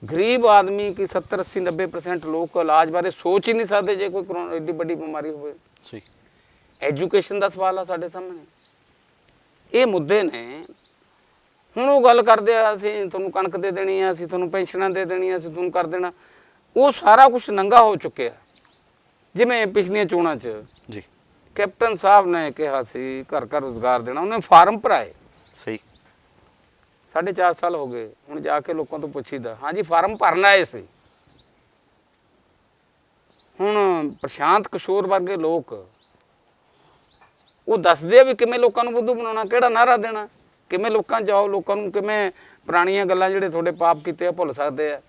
ਗਰੀਬ ਆਦਮੀ ਕੀ 70-80-90% ਲੋਕ ਇਲਾਜ ਬਾਰੇ ਸੋਚ ਹੀ ਨਹੀਂ ਸਕਦੇ ਜੇ ਕੋਈ ਕਰੋਨਾ ਏਡੀ ਵੱਡੀ ਬਿਮਾਰੀ ਹੋਵੇ। ਸਹੀ। ਐਜੂਕੇਸ਼ਨ ਦਾ ਸਵਾਲ ਆ ਸਾਡੇ ਸਾਹਮਣੇ। ਇਹ ਮੁੱਦੇ ਨੇ। ਹੁਣ ਉਹ ਗੱਲ ਕਰਦੇ ਆ ਅਸੀਂ ਤੁਹਾਨੂੰ ਕਣਕ ਦੇ ਦੇਣੀ ਆ, ਅਸੀਂ ਤੁਹਾਨੂੰ ਪੈਨਸ਼ਨਾਂ ਦੇ ਦੇਣੀਆਂ, ਅਸੀਂ ਤੁਹਾਨੂੰ ਕਰ ਦੇਣਾ। ਉਹ ਸਾਰਾ ਕੁਝ ਨੰਗਾ ਹੋ ਚੁੱਕਿਆ। ਜਿਵੇਂ ਪਿਛਲੀਆਂ ਚੋਣਾਂ 'ਚ ਜੀ ਕੈਪਟਨ ਸਾਹਿਬ ਨੇ ਕਿਹਾ ਸੀ ਘਰ ਘਰ ਰੁਜ਼ਗਾਰ ਦੇਣਾ, ਉਹਨੇ ਫਾਰਮ ਭਰਾਏ। ਸਹੀ। 4.5 ਸਾਲ ਹੋ ਗਏ, ਹੁਣ ਜਾ ਕੇ ਲੋਕਾਂ ਤੋਂ ਪੁੱਛੀਦਾ, ਹਾਂਜੀ ਫਾਰਮ ਭਰਨ ਆਏ ਸੀ। ਹੁਣ ਪ੍ਰਸ਼ਾਂਤ ਕਿਸ਼ੋਰ ਵਰਗੇ ਲੋਕ ਉਹ ਦੱਸਦੇ ਆ ਵੀ ਕਿਵੇਂ ਲੋਕਾਂ ਨੂੰ ਬੁੱਧੂ ਬਣਾਉਣਾ, ਕਿਹੜਾ ਨਾਅਰਾ ਦੇਣਾ, ਕਿਵੇਂ ਲੋਕਾਂ 'ਚ ਜਾਓ, ਲੋਕਾਂ ਨੂੰ ਕਿਵੇਂ ਪੁਰਾਣੀਆਂ ਗੱਲਾਂ ਜਿਹੜੇ ਤੁਹਾਡੇ ਪਾਪ ਕੀਤੇ ਆ ਭੁੱਲ ਸਕਦੇ ਆ।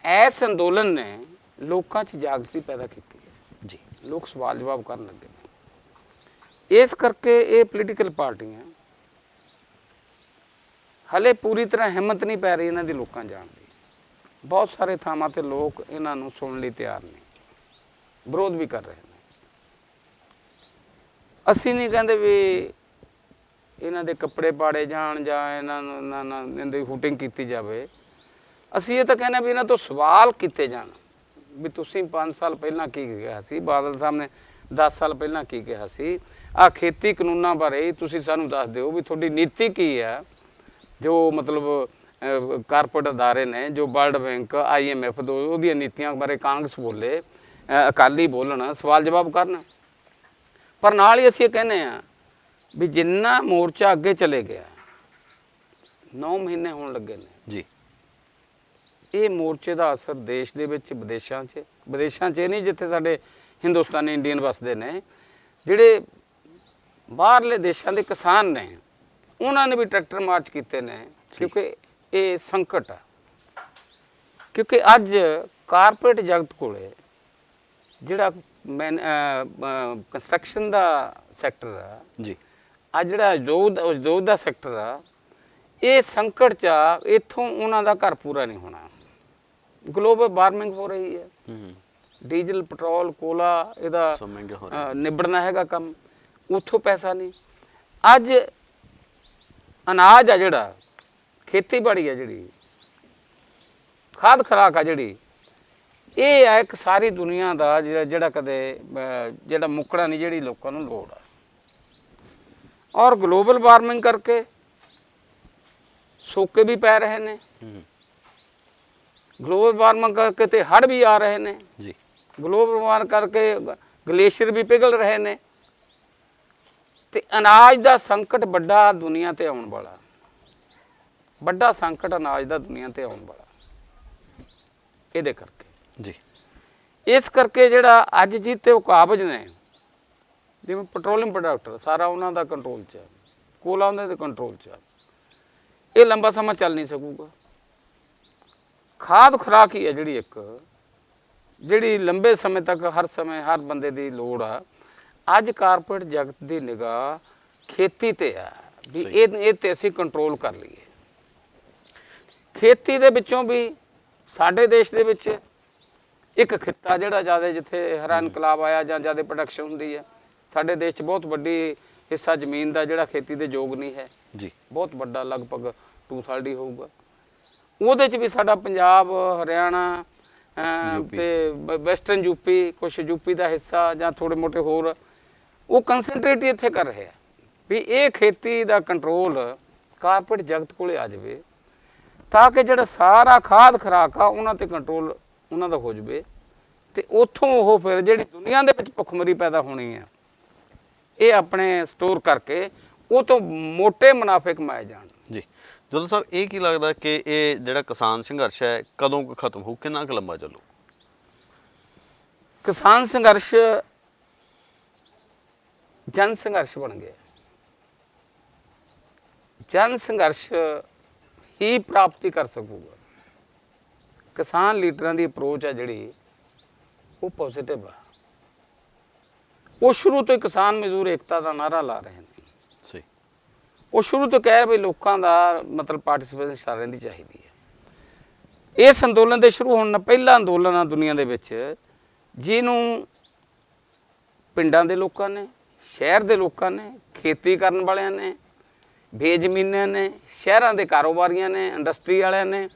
ਇਸ ਅੰਦੋਲਨ ਨੇ ਲੋਕਾਂ 'ਚ ਜਾਗਰਤੀ ਪੈਦਾ ਕੀਤੀ ਹੈ। ਜੀ। ਲੋਕ ਸਵਾਲ ਜਵਾਬ ਕਰਨ ਲੱਗੇ ਨੇ। ਇਸ ਕਰਕੇ ਇਹ ਪੋਲੀਟੀਕਲ ਪਾਰਟੀਆਂ ਹਲੇ ਪੂਰੀ ਤਰ੍ਹਾਂ ਹਿੰਮਤ ਨਹੀਂ ਪੈ ਰਹੀ ਇਹਨਾਂ ਦੀ ਲੋਕਾਂ ਜਾਣ ਦੀ। ਬਹੁਤ ਸਾਰੇ ਥਾਵਾਂ ਤੇ ਲੋਕ ਇਹਨਾਂ ਨੂੰ ਸੁਣਨ ਲਈ ਤਿਆਰ ਨਹੀਂ, ਵਿਰੋਧ ਵੀ ਕਰ ਰਹੇ ਨੇ। ਅਸੀਂ ਨਹੀਂ ਕਹਿੰਦੇ ਵੀ ਇਹਨਾਂ ਦੇ ਕੱਪੜੇ ਪਾੜੇ ਜਾਣ ਜਾਂ ਇਹਨਾਂ ਨੂੰ ਇਹਨਾਂ ਦੀ ਹੂਟਿੰਗ ਕੀਤੀ ਜਾਵੇ। ਅਸੀਂ ਇਹ ਤਾਂ ਕਹਿੰਦੇ ਵੀ ਇਹਨਾਂ ਤੋਂ ਸਵਾਲ ਕੀਤੇ ਜਾਣ ਵੀ ਤੁਸੀਂ 5 ਸਾਲ ਪਹਿਲਾਂ ਕੀ ਕਿਹਾ ਸੀ, ਬਾਦਲ ਸਾਹਿਬ ਨੇ 10 ਸਾਲ ਪਹਿਲਾਂ ਕੀ ਕਿਹਾ ਸੀ, ਆਹ ਖੇਤੀ ਕਾਨੂੰਨਾਂ ਬਾਰੇ ਤੁਸੀਂ ਸਾਨੂੰ ਦੱਸ ਦਿਓ ਵੀ ਤੁਹਾਡੀ ਨੀਤੀ ਕੀ ਹੈ। ਜੋ ਮਤਲਬ ਕਾਰਪੋਰੇਟ ਅਦਾਰੇ ਨੇ, ਜੋ ਵਰਲਡ ਬੈਂਕ, IMF ਦੋ ਉਹਦੀਆਂ ਨੀਤੀਆਂ ਬਾਰੇ ਕਾਂਗਰਸ ਬੋਲੇ, ਅਕਾਲੀ ਬੋਲਣ, ਸਵਾਲ ਜਵਾਬ ਕਰਨ। ਪਰ ਨਾਲ ਹੀ ਅਸੀਂ ਇਹ ਕਹਿੰਦੇ ਹਾਂ ਵੀ ਜਿੰਨਾ ਮੋਰਚਾ ਅੱਗੇ ਚਲੇ ਗਿਆ, 9 ਮਹੀਨੇ ਹੋਣ ਲੱਗੇ ਨੇ ਜੀ, ਇਹ ਮੋਰਚੇ ਦਾ ਅਸਰ ਦੇਸ਼ ਦੇ ਵਿੱਚ, ਵਿਦੇਸ਼ਾਂ 'ਚ ਇਹ ਨਹੀਂ ਜਿੱਥੇ ਸਾਡੇ ਹਿੰਦੁਸਤਾਨੀ ਇੰਡੀਅਨ ਵਸਦੇ ਨੇ, ਜਿਹੜੇ ਬਾਹਰਲੇ ਦੇਸ਼ਾਂ ਦੇ ਕਿਸਾਨ ਨੇ ਉਹਨਾਂ ਨੇ ਵੀ ਟਰੈਕਟਰ ਮਾਰਚ ਕੀਤੇ ਨੇ, ਕਿਉਂਕਿ ਇਹ ਸੰਕਟ ਆ। ਕਿਉਂਕਿ ਅੱਜ ਕਾਰਪੋਰੇਟ ਜਗਤ ਕੋਲੇ ਜਿਹੜਾ ਕੰਸਟਰਕਸ਼ਨ ਦਾ ਸੈਕਟਰ ਆ ਜੀ, ਆ ਜਿਹੜਾ ਉਦਯੋਗ ਦਾ ਸੈਕਟਰ ਆ, ਇਹ ਸੰਕਟ 'ਚ ਆ। ਇੱਥੋਂ ਉਹਨਾਂ ਦਾ ਘਰ ਪੂਰਾ ਨਹੀਂ ਹੋਣਾ। ਗਲੋਬਲ ਵਾਰਮਿੰਗ ਹੋ ਰਹੀ ਹੈ, ਡੀਜ਼ਲ, ਪੈਟਰੋਲ, ਕੋਲਾ, ਇਹਦਾ ਨਿਬੜਨਾ ਹੈਗਾ ਕੰਮ, ਉੱਥੋਂ ਪੈਸਾ ਨਹੀਂ। ਅੱਜ ਅਨਾਜ ਆ ਜਿਹੜਾ, ਖੇਤੀਬਾੜੀ ਆ ਜਿਹੜੀ, ਖਾਦ ਖੁਰਾਕ ਆ ਜਿਹੜੀ, ਇਹ ਆ ਇੱਕ ਸਾਰੀ ਦੁਨੀਆ ਦਾ ਜਿਹੜਾ ਕਦੇ ਜਿਹੜਾ ਮੁੱਕਣਾ ਨਹੀਂ, ਜਿਹੜੀ ਲੋਕਾਂ ਨੂੰ ਲੋੜ ਆ। ਔਰ ਗਲੋਬਲ ਵਾਰਮਿੰਗ ਕਰਕੇ ਸੋਕੇ ਵੀ ਪੈ ਰਹੇ ਨੇ, ਗਲੋਬਲ ਵਾਰਮਿੰਗ ਕਰਕੇ ਤੇ ਹੜ੍ਹ ਵੀ ਆ ਰਹੇ ਨੇ ਜੀ, ਗਲੋਬਲ ਵਾਰਮਿੰਗ ਕਰਕੇ ਗਲੇਸ਼ੀਅਰ ਵੀ ਪਿਘਲ ਰਹੇ ਨੇ, ਤੇ ਅਨਾਜ ਦਾ ਸੰਕਟ ਵੱਡਾ ਦੁਨੀਆ ਤੇ ਆਉਣ ਵਾਲਾ, ਵੱਡਾ ਸੰਕਟ ਅਨਾਜ ਦਾ ਦੁਨੀਆ ਤੇ ਆਉਣ ਵਾਲਾ ਇਹਦੇ ਕਰਕੇ ਜੀ। ਇਸ ਕਰਕੇ ਜਿਹੜਾ ਅੱਜ ਜਿੱਤੇ ਉਹ ਕਾਬਜ਼ ਨੇ, ਜਿਵੇਂ ਪੈਟਰੋਲੀਅਮ ਪ੍ਰੋਡਕਟ ਸਾਰਾ ਉਹਨਾਂ ਦਾ ਕੰਟਰੋਲ 'ਚ ਹੈ, ਕੋਲਾ ਉਹਨਾਂ ਦੇ ਕੰਟਰੋਲ 'ਚ ਹੈ, ਇਹ ਲੰਬਾ ਸਮਾਂ ਚੱਲ ਨਹੀਂ ਸਕੂਗਾ। ਖਾਦ ਖੁਰਾਕ ਹੀ ਹੈ ਜਿਹੜੀ ਇੱਕ, ਜਿਹੜੀ ਲੰਬੇ ਸਮੇਂ ਤੱਕ ਹਰ ਸਮੇਂ ਹਰ ਬੰਦੇ ਦੀ ਲੋੜ ਆ। ਅੱਜ ਕਾਰਪੋਰੇਟ ਜਗਤ ਦੀ ਨਿਗਾਹ ਖੇਤੀ ਤੇ ਆ ਵੀ ਇਹ ਤੇ ਅਸੀਂ ਕੰਟਰੋਲ ਕਰ ਲਈਏ। ਖੇਤੀ ਦੇ ਵਿੱਚੋਂ ਵੀ ਸਾਡੇ ਦੇਸ਼ ਦੇ ਵਿੱਚ ਇੱਕ ਖਿੱਤਾ ਜਿਹੜਾ ਜ਼ਿਆਦਾ, ਜਿੱਥੇ ਹਰਾ ਇਨਕਲਾਬ ਆਇਆ ਜਾਂ ਜ਼ਿਆਦਾ ਪ੍ਰੋਡਕਸ਼ਨ ਹੁੰਦੀ ਹੈ, ਸਾਡੇ ਦੇਸ਼ 'ਚ ਬਹੁਤ ਵੱਡੀ ਹਿੱਸਾ ਜ਼ਮੀਨ ਦਾ ਜਿਹੜਾ ਖੇਤੀ ਦੇ ਯੋਗ ਨਹੀਂ ਹੈ ਜੀ, ਬਹੁਤ ਵੱਡਾ, ਲਗਭਗ 2/3 ਹੋਊਗਾ। ਉਹਦੇ 'ਚ ਵੀ ਸਾਡਾ ਪੰਜਾਬ, ਹਰਿਆਣਾ ਤੇ ਵੈਸਟਰਨ ਯੂਪੀ, ਕੁਛ ਯੂਪੀ ਦਾ ਹਿੱਸਾ ਜਾਂ ਥੋੜੇ ਮੋਟੇ ਹੋਰ, ਉਹ ਕੰਸਨਟਰੇਟ ਇੱਥੇ ਕਰ ਰਿਹਾ ਵੀ ਇਹ ਖੇਤੀ ਦਾ ਕੰਟਰੋਲ ਕਾਰਪੋਰੇਟ ਜਗਤ ਕੋਲੇ ਆ ਜਾਵੇ, ਤਾਂ ਕਿ ਜਿਹੜਾ ਸਾਰਾ ਖਾਦ ਖੁਰਾਕ ਆ ਉਹਨਾਂ ਤੇ ਕੰਟਰੋਲ ਉਹਨਾਂ ਦਾ ਹੋ ਜਾਵੇ, ਤੇ ਉੱਥੋਂ ਉਹ ਫਿਰ ਜਿਹੜੀ ਦੁਨੀਆ ਦੇ ਵਿੱਚ ਭੁੱਖਮਰੀ ਪੈਦਾ ਹੋਣੀ ਆ, ਇਹ ਆਪਣੇ ਸਟੋਰ ਕਰਕੇ ਉਹ ਤੋਂ ਮੋਟੇ ਮੁਨਾਫੇ ਕਮਾਏ ਜਾਣ ਜੀ। ਜਦੋਂ ਸਾਹਿਬ ਇਹ ਕੀ ਲੱਗਦਾ ਕਿ ਇਹ ਜਿਹੜਾ ਕਿਸਾਨ ਸੰਘਰਸ਼ ਹੈ ਕਦੋਂ ਖਤਮ ਹੋਊ, ਕਿੰਨਾ ਕੁ ਲੰਬਾ ਚੱਲੂ? ਕਿਸਾਨ ਸੰਘਰਸ਼ ਜਨ ਸੰਘਰਸ਼ ਬਣ ਗਿਆ। ਜਨ ਸੰਘਰਸ਼ ਹੀ ਪ੍ਰਾਪਤੀ ਕਰ ਸਕੂਗਾ। ਕਿਸਾਨ ਲੀਡਰਾਂ ਦੀ ਅਪਰੋਚ ਆ ਜਿਹੜੀ, ਉਹ ਪੋਜ਼ਿਟਿਵ ਆ। ਉਹ ਸ਼ੁਰੂ ਤੋਂ ਹੀ ਕਿਸਾਨ ਮਜ਼ਦੂਰ ਏਕਤਾ ਦਾ ਨਾਅਰਾ ਲਾ ਰਹੇ ਨੇ। ਸਹੀ, ਉਹ ਸ਼ੁਰੂ ਤੋਂ ਕਹਿ ਵੀ ਲੋਕਾਂ ਦਾ ਮਤਲਬ ਪਾਰਟਿਸਿਪੇਸ਼ਨ ਸਾਰਿਆਂ ਦੀ ਚਾਹੀਦੀ ਹੈ। ਇਸ ਅੰਦੋਲਨ ਦੇ ਸ਼ੁਰੂ ਹੋਣ ਨਾਲ ਪਹਿਲਾ ਅੰਦੋਲਨ ਆ ਦੁਨੀਆ ਦੇ ਵਿੱਚ, ਜਿਹਨੂੰ ਪਿੰਡਾਂ ਦੇ ਲੋਕਾਂ ਨੇ, ਸ਼ਹਿਰ ਦੇ ਲੋਕਾਂ ਨੇ, ਖੇਤੀ ਕਰਨ ਵਾਲਿਆਂ ਨੇ, ਬੇਜ਼ਮੀਨਾਂ ਨੇ, ਸ਼ਹਿਰਾਂ ਦੇ ਕਾਰੋਬਾਰੀਆਂ ਨੇ, ਇੰਡਸਟਰੀ ਵਾਲਿਆਂ ਨੇ,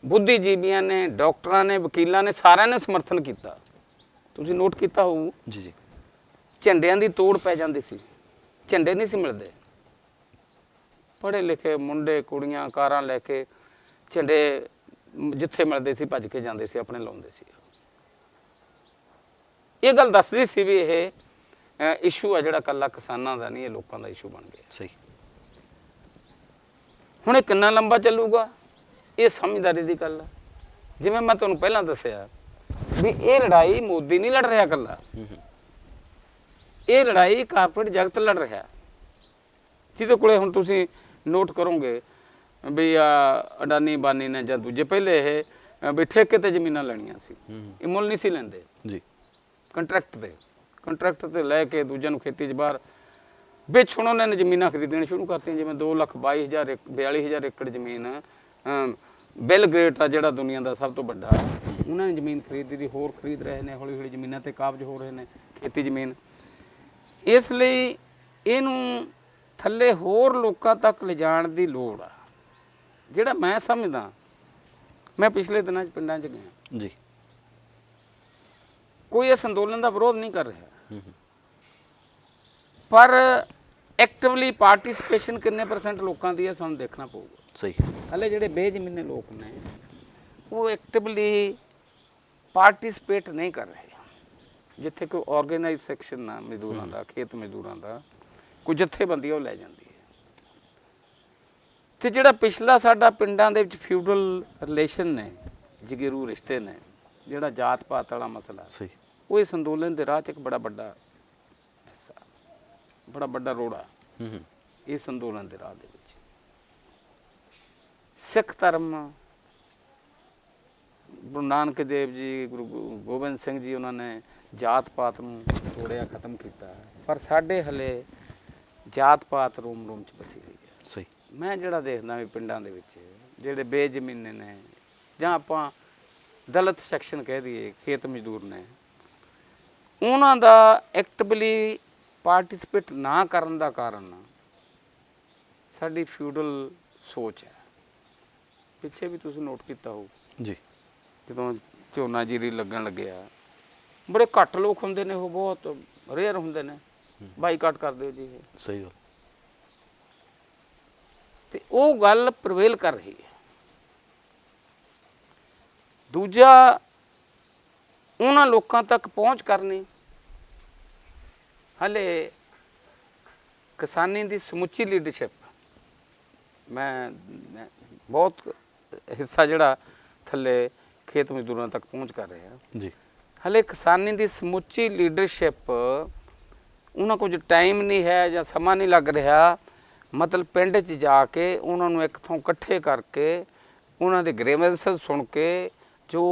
ਬੁੱਧੀਜੀਵੀਆਂ ਨੇ, ਡਾਕਟਰਾਂ ਨੇ, ਵਕੀਲਾਂ ਨੇ, ਸਾਰਿਆਂ ਨੇ ਸਮਰਥਨ ਕੀਤਾ। ਤੁਸੀਂ ਨੋਟ ਕੀਤਾ ਹੋਊ ਜੀ ਜੀ, ਝੰਡਿਆਂ ਦੀ ਤੋੜ ਪੈ ਜਾਂਦੀ ਸੀ, ਝੰਡੇ ਨਹੀਂ ਸੀ ਮਿਲਦੇ। ਪੜ੍ਹੇ ਲਿਖੇ ਮੁੰਡੇ ਕੁੜੀਆਂ ਕਾਰਾਂ ਲੈ ਕੇ ਝੰਡੇ ਜਿੱਥੇ ਮਿਲਦੇ ਸੀ ਭੱਜ ਕੇ ਜਾਂਦੇ ਸੀ, ਆਪਣੇ ਲਾਉਂਦੇ ਸੀ। ਇਹ ਗੱਲ ਦੱਸਦੀ ਸੀ ਵੀ ਇਹ ਇਸ਼ੂ ਆ ਜਿਹੜਾ ਇਕੱਲਾ ਕਿਸਾਨਾਂ ਦਾ ਨਹੀਂ, ਇਹ ਲੋਕਾਂ ਦਾ ਇਸ਼ੂ ਬਣ ਗਿਆ। ਸਹੀ, ਹੁਣ ਇਹ ਕਿੰਨਾ ਲੰਬਾ ਚੱਲੂਗਾ, ਇਹ ਸਮਝਦਾਰੀ ਦੀ ਗੱਲ ਆ। ਜਿਵੇਂ ਮੈਂ ਤੁਹਾਨੂੰ ਪਹਿਲਾਂ ਦੱਸਿਆ ਵੀ ਇਹ ਲੜਾਈ ਮੋਦੀ ਨਹੀਂ ਲੜ ਰਿਹਾ ਇਕੱਲਾ, ਇਹ ਲੜਾਈ ਕਾਰਪੋਰੇਟ ਜਗਤ ਲੜ ਰਿਹਾ, ਜਿਹਦੇ ਕੋਲੇ ਹੁਣ ਤੁਸੀਂ ਨੋਟ ਕਰੋਗੇ ਵੀ ਅਡਾਨੀ ਬਾਨੀ ਨੇ ਜਾਂ ਦੂਜੇ ਪਹਿਲੇ ਇਹ ਵੀ ਠੇਕੇ ਤੇ ਜ਼ਮੀਨਾਂ ਲੈਣੀਆਂ ਸੀ, ਇਹ ਮੁੱਲ ਨਹੀਂ ਸੀ ਲੈਂਦੇ ਜੀ, ਕੰਟਰੈਕਟ ਤੇ ਲੈ ਕੇ ਦੂਜਿਆਂ ਨੂੰ ਖੇਤੀ 'ਚ ਬਾਹਰ ਵਿੱਚ ਹੁਣ ਉਹਨਾਂ ਨੇ ਜ਼ਮੀਨਾਂ ਖਰੀਦਣੀਆਂ ਸ਼ੁਰੂ ਕਰਤੀਆਂ, ਜਿਵੇਂ 2,22,000 ਏਕੜ ਜ਼ਮੀਨ ਬਿਲ ਗ੍ਰੇਟ ਆ ਜਿਹੜਾ ਦੁਨੀਆ ਦਾ ਸਭ ਤੋਂ ਵੱਡਾ, ਉਹਨਾਂ ਨੇ ਜ਼ਮੀਨ ਖਰੀਦੀ ਦੀ, ਹੋਰ ਖਰੀਦ ਰਹੇ ਨੇ, ਹੌਲੀ ਹੌਲੀ ਜ਼ਮੀਨਾਂ ਤੇ ਕਾਬਜ਼ ਹੋ ਰਹੇ ਨੇ, ਖੇਤੀ ਜ਼ਮੀਨ। ਇਸ ਲਈ ਇਹਨੂੰ ਥੱਲੇ ਹੋਰ ਲੋਕਾਂ ਤੱਕ ਲਿਜਾਣ ਦੀ ਲੋੜ ਆ। ਜਿਹੜਾ ਮੈਂ ਸਮਝਦਾ, ਮੈਂ ਪਿਛਲੇ ਦਿਨਾਂ 'ਚ ਪਿੰਡਾਂ 'ਚ ਗਿਆ ਜੀ, ਕੋਈ ਇਸ ਅੰਦੋਲਨ ਦਾ ਵਿਰੋਧ ਨਹੀਂ ਕਰ ਰਿਹਾ, ਪਰ ਐਕਟਿਵਲੀ ਪਾਰਟਿਸਿਪੇਸ਼ਨ ਕਿੰਨੇ % ਲੋਕਾਂ ਦੀ ਹੈ ਸਾਨੂੰ ਦੇਖਣਾ ਪਊਗਾ। ਸਹੀ। ਹਲੇ ਜਿਹੜੇ ਬੇਜ਼ਮੀਨੇ ਲੋਕ ਨੇ ਉਹ ਐਕਟਿਵਲੀ ਪਾਰਟਿਸਿਪੇਟ ਨਹੀਂ ਕਰ ਰਹੇ। ਜਿੱਥੇ ਕੋਈ ਆਰਗੇਨਾਈਜ਼ ਸੈਕਸ਼ਨ ਆ ਮਜ਼ਦੂਰਾਂ ਦਾ, ਖੇਤ ਮਜ਼ਦੂਰਾਂ ਦਾ, ਕੋਈ ਜਥੇਬੰਦੀ ਉਹ ਲੈ ਜਾਂਦੀ ਹੈ। ਤੇ ਜਿਹੜਾ ਪਿਛਲਾ ਸਾਡਾ ਪਿੰਡਾਂ ਦੇ ਵਿੱਚ ਫਿਊਡਲ ਰਿਲੇਸ਼ਨ ਨੇ, ਜਗੀਰੂ ਰਿਸ਼ਤੇ ਨੇ, ਜਿਹੜਾ ਜਾਤ ਪਾਤ ਵਾਲਾ ਮਸਲਾ, ਸਹੀ, ਉਹ ਇਸ ਅੰਦੋਲਨ ਦੇ ਰਾਹ 'ਚ ਇੱਕ ਬੜਾ ਵੱਡਾ ਹਿੱਸਾ, ਬੜਾ ਵੱਡਾ ਰੋੜਾ ਇਸ ਅੰਦੋਲਨ ਦੇ ਰਾਹ ਦੇ ਵਿੱਚ। ਸਿੱਖ ਧਰਮ, ਗੁਰੂ ਨਾਨਕ ਦੇਵ ਜੀ, ਗੁਰੂ ਗੋਬਿੰਦ ਸਿੰਘ ਜੀ, ਉਹਨਾਂ ਨੇ ਜਾਤ ਪਾਤ ਨੂੰ ਤੋੜਿਆ, ਖਤਮ ਕੀਤਾ, ਪਰ ਸਾਡੇ ਹਲੇ ਜਾਤ ਪਾਤ ਰੂਮ ਰੂਮ 'ਚ ਵਸੀ ਹੋਈ ਹੈ। ਸਹੀ। ਮੈਂ ਜਿਹੜਾ ਦੇਖਦਾ ਵੀ ਪਿੰਡਾਂ ਦੇ ਵਿੱਚ ਜਿਹੜੇ ਬੇਜ਼ਮੀਨੇ ਨੇ, ਜਾਂ ਆਪਾਂ ਦਲਿਤ ਸੈਕਸ਼ਨ ਕਹਿ ਦਈਏ, ਖੇਤ ਮਜ਼ਦੂਰ ਨੇ, ਉਹਨਾਂ ਦਾ ਐਕਟਿਵਲੀ ਪਾਰਟਿਸਿਪੇਟ ਨਾ ਕਰਨ ਦਾ ਕਾਰਨ ਸਾਡੀ ਫਿਊਡਲ ਸੋਚ ਹੈ। ਪਿੱਛੇ ਵੀ ਤੁਸੀਂ ਨੋਟ ਕੀਤਾ ਹੋਊ ਜੀ, ਜਦੋਂ ਝੋਨਾ ਜੀਰੀ ਲੱਗਣ ਲੱਗਿਆ, ਬੜੇ ਘੱਟ ਲੋਕ ਹੁੰਦੇ ਨੇ, ਉਹ ਬਹੁਤ ਰੇਅਰ ਹੁੰਦੇ ਨੇ, ਬਾਈਕਾਟ ਕਰ ਦਿਓ ਜੀ ਇਹ। ਸਹੀ ਗੱਲ। ਤੇ ਉਹ ਗੱਲ ਪ੍ਰਵੇਲ ਕਰ ਰਹੀ ਹੈ। ਦੂਜਾ, ਉਹਨਾਂ ਲੋਕਾਂ ਤੱਕ ਪਹੁੰਚ ਕਰਨੀ, ਹਲੇ ਕਿਸਾਨੀ ਦੀ ਸਮੁੱਚੀ ਲੀਡਰਸ਼ਿਪ, ਮੈਂ ਬਹੁਤ ਹਿੱਸਾ ਜਿਹੜਾ ਥੱਲੇ ਖੇਤ ਮਜ਼ਦੂਰਾਂ ਤੱਕ ਪਹੁੰਚ ਕਰ ਰਿਹਾ ਜੀ, ਹਲੇ ਕਿਸਾਨੀ ਦੀ ਸਮੁੱਚੀ ਲੀਡਰਸ਼ਿਪ, ਉਹਨਾਂ ਕੋਲ ਟਾਈਮ ਨਹੀਂ ਹੈ ਜਾਂ ਸਮਾਂ ਨਹੀਂ ਲੱਗ ਰਿਹਾ, ਮਤਲਬ ਪਿੰਡ 'ਚ ਜਾ ਕੇ ਉਹਨਾਂ ਨੂੰ ਇੱਕ ਥਾਂ ਇਕੱਠੇ ਕਰਕੇ, ਉਹਨਾਂ ਦੇ ਗ੍ਰੀਵੈਂਸਸ ਸੁਣ ਕੇ, ਜੋ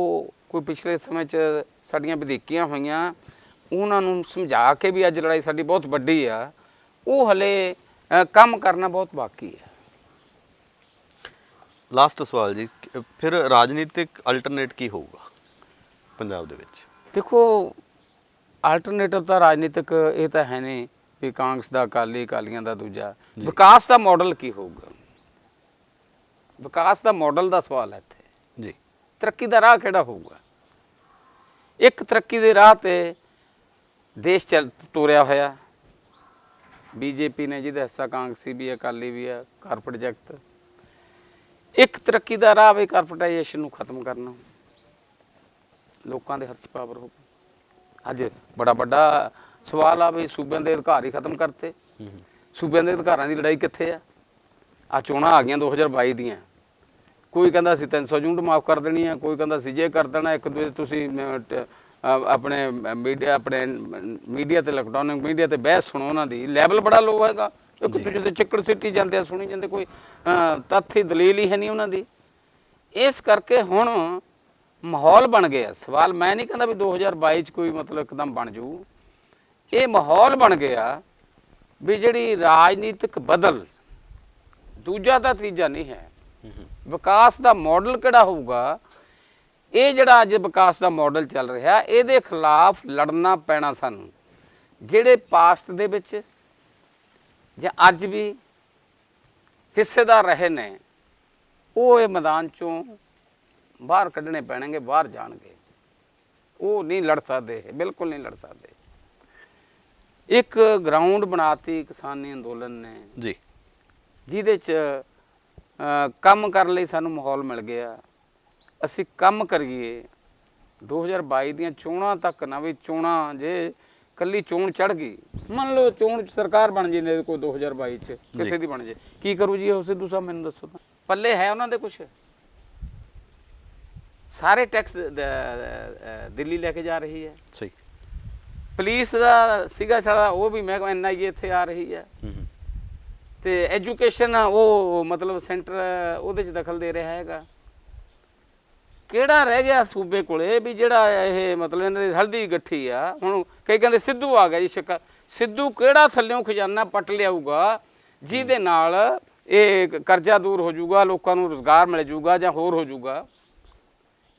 ਕੋਈ ਪਿਛਲੇ ਸਮੇਂ 'ਚ ਸਾਡੀਆਂ ਵਧੀਕੀਆਂ ਹੋਈਆਂ, ਉਹਨਾਂ ਨੂੰ ਸਮਝਾ ਕੇ ਵੀ ਅੱਜ ਲੜਾਈ ਸਾਡੀ ਬਹੁਤ ਵੱਡੀ ਆ, ਉਹ ਹਲੇ ਕੰਮ ਕਰਨਾ ਬਹੁਤ ਬਾਕੀ ਹੈ। ਲਾਸਟ ਸਵਾਲ ਜੀ, ਫਿਰ ਰਾਜਨੀਤਿਕ ਅਲਟਰਨੇਟ ਕੀ ਹੋਊਗਾ ਪੰਜਾਬ ਦੇ ਵਿੱਚ? ਦੇਖੋ, ਆਲਟਰਨੇਟਿਵ ਤਾਂ ਰਾਜਨੀਤਿਕ ਇਹ ਤਾਂ ਹੈ ਨਹੀਂ ਵੀ ਕਾਂਗਰਸ ਦਾ, ਅਕਾਲੀਆਂ ਦਾ ਦੂਜਾ। ਵਿਕਾਸ ਦਾ ਮਾਡਲ ਕੀ ਹੋਊਗਾ? ਵਿਕਾਸ ਦਾ ਮਾਡਲ ਦਾ ਸਵਾਲ ਹੈ ਇੱਥੇ ਜੀ। ਤਰੱਕੀ ਦਾ ਰਾਹ ਕਿਹੜਾ ਹੋਊਗਾ? ਇੱਕ ਤਰੱਕੀ ਦੇ ਰਾਹ ਤੇ ਦੇਸ਼ ਚੱਲ ਤੋਰਿਆ ਹੋਇਆ ਬੀਜੇਪੀ ਨੇ, ਜਿਹਦਾ ਹਿੱਸਾ ਕਾਂਗਰਸੀ ਵੀ ਹੈ, ਅਕਾਲੀ ਵੀ ਹੈ, ਕਾਰ ਪ੍ਰੋਜੈਕਟ। ਇੱਕ ਤਰੱਕੀ ਦਾ ਰਾਹ ਵੀ ਕਾਰਪੋਰੇਟਾਈਜੇਸ਼ਨ ਨੂੰ ਖਤਮ ਕਰਨਾ, ਲੋਕਾਂ ਦੇ ਹੱਥ 'ਚ ਪਾਵਰ ਹੋਊ। ਅੱਜ ਬੜਾ ਵੱਡਾ ਸਵਾਲ ਆ ਵੀ ਸੂਬਿਆਂ ਦੇ ਅਧਿਕਾਰ ਹੀ ਖਤਮ ਕਰਤੇ। ਸੂਬਿਆਂ ਦੇ ਅਧਿਕਾਰਾਂ ਦੀ ਲੜਾਈ ਕਿੱਥੇ ਆ? ਆ ਚੋਣਾਂ ਆ ਗਈਆਂ 2022 ਦੀਆਂ, ਕੋਈ ਕਹਿੰਦਾ ਅਸੀਂ 300 ਯੂਨਿਟ ਮਾਫ ਕਰ ਦੇਣੀ ਆ, ਕੋਈ ਕਹਿੰਦਾ ਸੀ ਜੇ ਕਰ ਦੇਣਾ। ਇੱਕ ਦੂਜੇ ਤੁਸੀਂ ਆਪਣੇ ਮੀਡੀਆ ਤੇ, ਇਲੈਕਟ੍ਰੋਨਿਕ ਮੀਡੀਆ ਤੇ ਬਹਿਸ ਸੁਣੋ, ਉਹਨਾਂ ਦੀ ਲੈਵਲ ਬੜਾ ਲੋ ਹੈਗਾ, ਇੱਕ ਦੂਜੇ ਤੇ ਚੱਕੜ ਸਿੱਟੀ ਜਾਂਦੇ ਆ, ਸੁਣੀ ਜਾਂਦੇ, ਕੋਈ ਤੱਥ ਹੀ ਦਲੀਲ ਹੀ ਹੈ ਨਹੀਂ ਉਹਨਾਂ ਦੀ। ਇਸ ਕਰਕੇ ਹੁਣ ਮਾਹੌਲ ਬਣ ਗਿਆ। ਸਵਾਲ ਮੈਂ ਨਹੀਂ ਕਹਿੰਦਾ ਵੀ 2022 'ਚ ਕੋਈ ਮਤਲਬ ਇੱਕਦਮ ਬਣ ਜੂ, ਇਹ ਮਾਹੌਲ ਬਣ ਗਿਆ ਵੀ ਜਿਹੜੀ ਰਾਜਨੀਤਿਕ ਬਦਲ, ਦੂਜਾ ਤਾਂ ਤੀਜਾ ਨਹੀਂ ਹੈ। ਵਿਕਾਸ ਦਾ ਮਾਡਲ ਕਿਹੜਾ ਹੋਊਗਾ? ਇਹ ਜਿਹੜਾ ਅੱਜ ਵਿਕਾਸ ਦਾ ਮਾਡਲ ਚੱਲ ਰਿਹਾ, ਇਹਦੇ ਖਿਲਾਫ ਲੜਨਾ ਪੈਣਾ ਸਾਨੂੰ। ਜਿਹੜੇ ਪਾਸਟ ਦੇ ਵਿੱਚ ਜਾਂ ਅੱਜ ਵੀ ਹਿੱਸੇਦਾਰ ਰਹੇ ਨੇ, ਉਹ ਇਹ ਮੈਦਾਨ 'ਚੋਂ ਬਾਹਰ ਕੱਢਣੇ ਪੈਣਗੇ, ਬਾਹਰ ਜਾਣਗੇ। ਉਹ ਨਹੀਂ ਲੜ ਸਕਦੇ, ਬਿਲਕੁਲ ਨਹੀਂ ਲੜ ਸਕਦੇ। ਇੱਕ ਗਰਾਊਂਡ ਬਣਾਤੀ ਕਿਸਾਨੀ ਅੰਦੋਲਨ ਨੇ ਜੀ, ਜਿਹਦੇ 'ਚ ਕੰਮ ਕਰਨ ਲਈ ਸਾਨੂੰ ਮਾਹੌਲ ਮਿਲ ਗਿਆ। ਅਸੀਂ ਕੰਮ ਕਰੀਏ 2022 ਦੀਆਂ ਚੋਣਾਂ ਤੱਕ ਨਾ, ਵੀ ਚੋਣਾਂ ਜੇ ਕੱਲੀ ਚੋਣ ਚੜ ਗਈ, ਮੰਨ ਲਓ ਚੋਣ ਸਰਕਾਰ ਬਣ ਜੇ ਨੇ ਕੋਈ 2022 'ਚ ਕਿਸੇ ਦੀ ਬਣ ਜੇ, ਕੀ ਕਰੂ ਜੀ ਉਹ? ਸਿੱਧੂ ਸਾਹਿਬ ਮੈਨੂੰ ਦੱਸੋ ਤਾਂ, ਪੱਲੇ ਹੈ ਉਹਨਾਂ ਦੇ ਕੁਛ? ਸਾਰੇ ਟੈਕਸ ਦਿੱਲੀ ਲੈ ਕੇ ਜਾ ਰਹੀ ਹੈ। ਸਹੀ। ਪੁਲਿਸ ਦਾ ਸੀਗਾ ਸਾਡਾ, ਉਹ ਵੀ ਮੈਂ NIA ਇੱਥੇ ਆ ਰਹੀ ਹੈ। ਤੇ ਐਜੂਕੇਸ਼ਨ ਉਹ ਮਤਲਬ ਸੈਂਟਰ ਉਹਦੇ 'ਚ ਦਖਲ ਦੇ ਰਿਹਾ ਹੈਗਾ। ਕਿਹੜਾ ਰਹਿ ਗਿਆ ਸੂਬੇ ਕੋਲੇ ਵੀ ਜਿਹੜਾ ਇਹ ਮਤਲਬ ਇਹਨਾਂ ਦੀ ਹਲਦੀ ਗੱਠੀ ਆ? ਹੁਣ ਕਈ ਕਹਿੰਦੇ ਸਿੱਧੂ ਆ ਗਿਆ ਜੀ, ਸਿੱਧੂ ਕਿਹੜਾ ਥੱਲਿਓਂ ਖਜ਼ਾਨਾ ਪੱਟ ਲਿਆਊਗਾ ਜਿਹਦੇ ਨਾਲ ਇਹ ਕਰਜ਼ਾ ਦੂਰ ਹੋ ਜਾਊਗਾ, ਲੋਕਾਂ ਨੂੰ ਰੁਜ਼ਗਾਰ ਮਿਲ ਜਾਊਗਾ ਜਾਂ ਹੋਰ ਹੋ ਜਾਊਗਾ।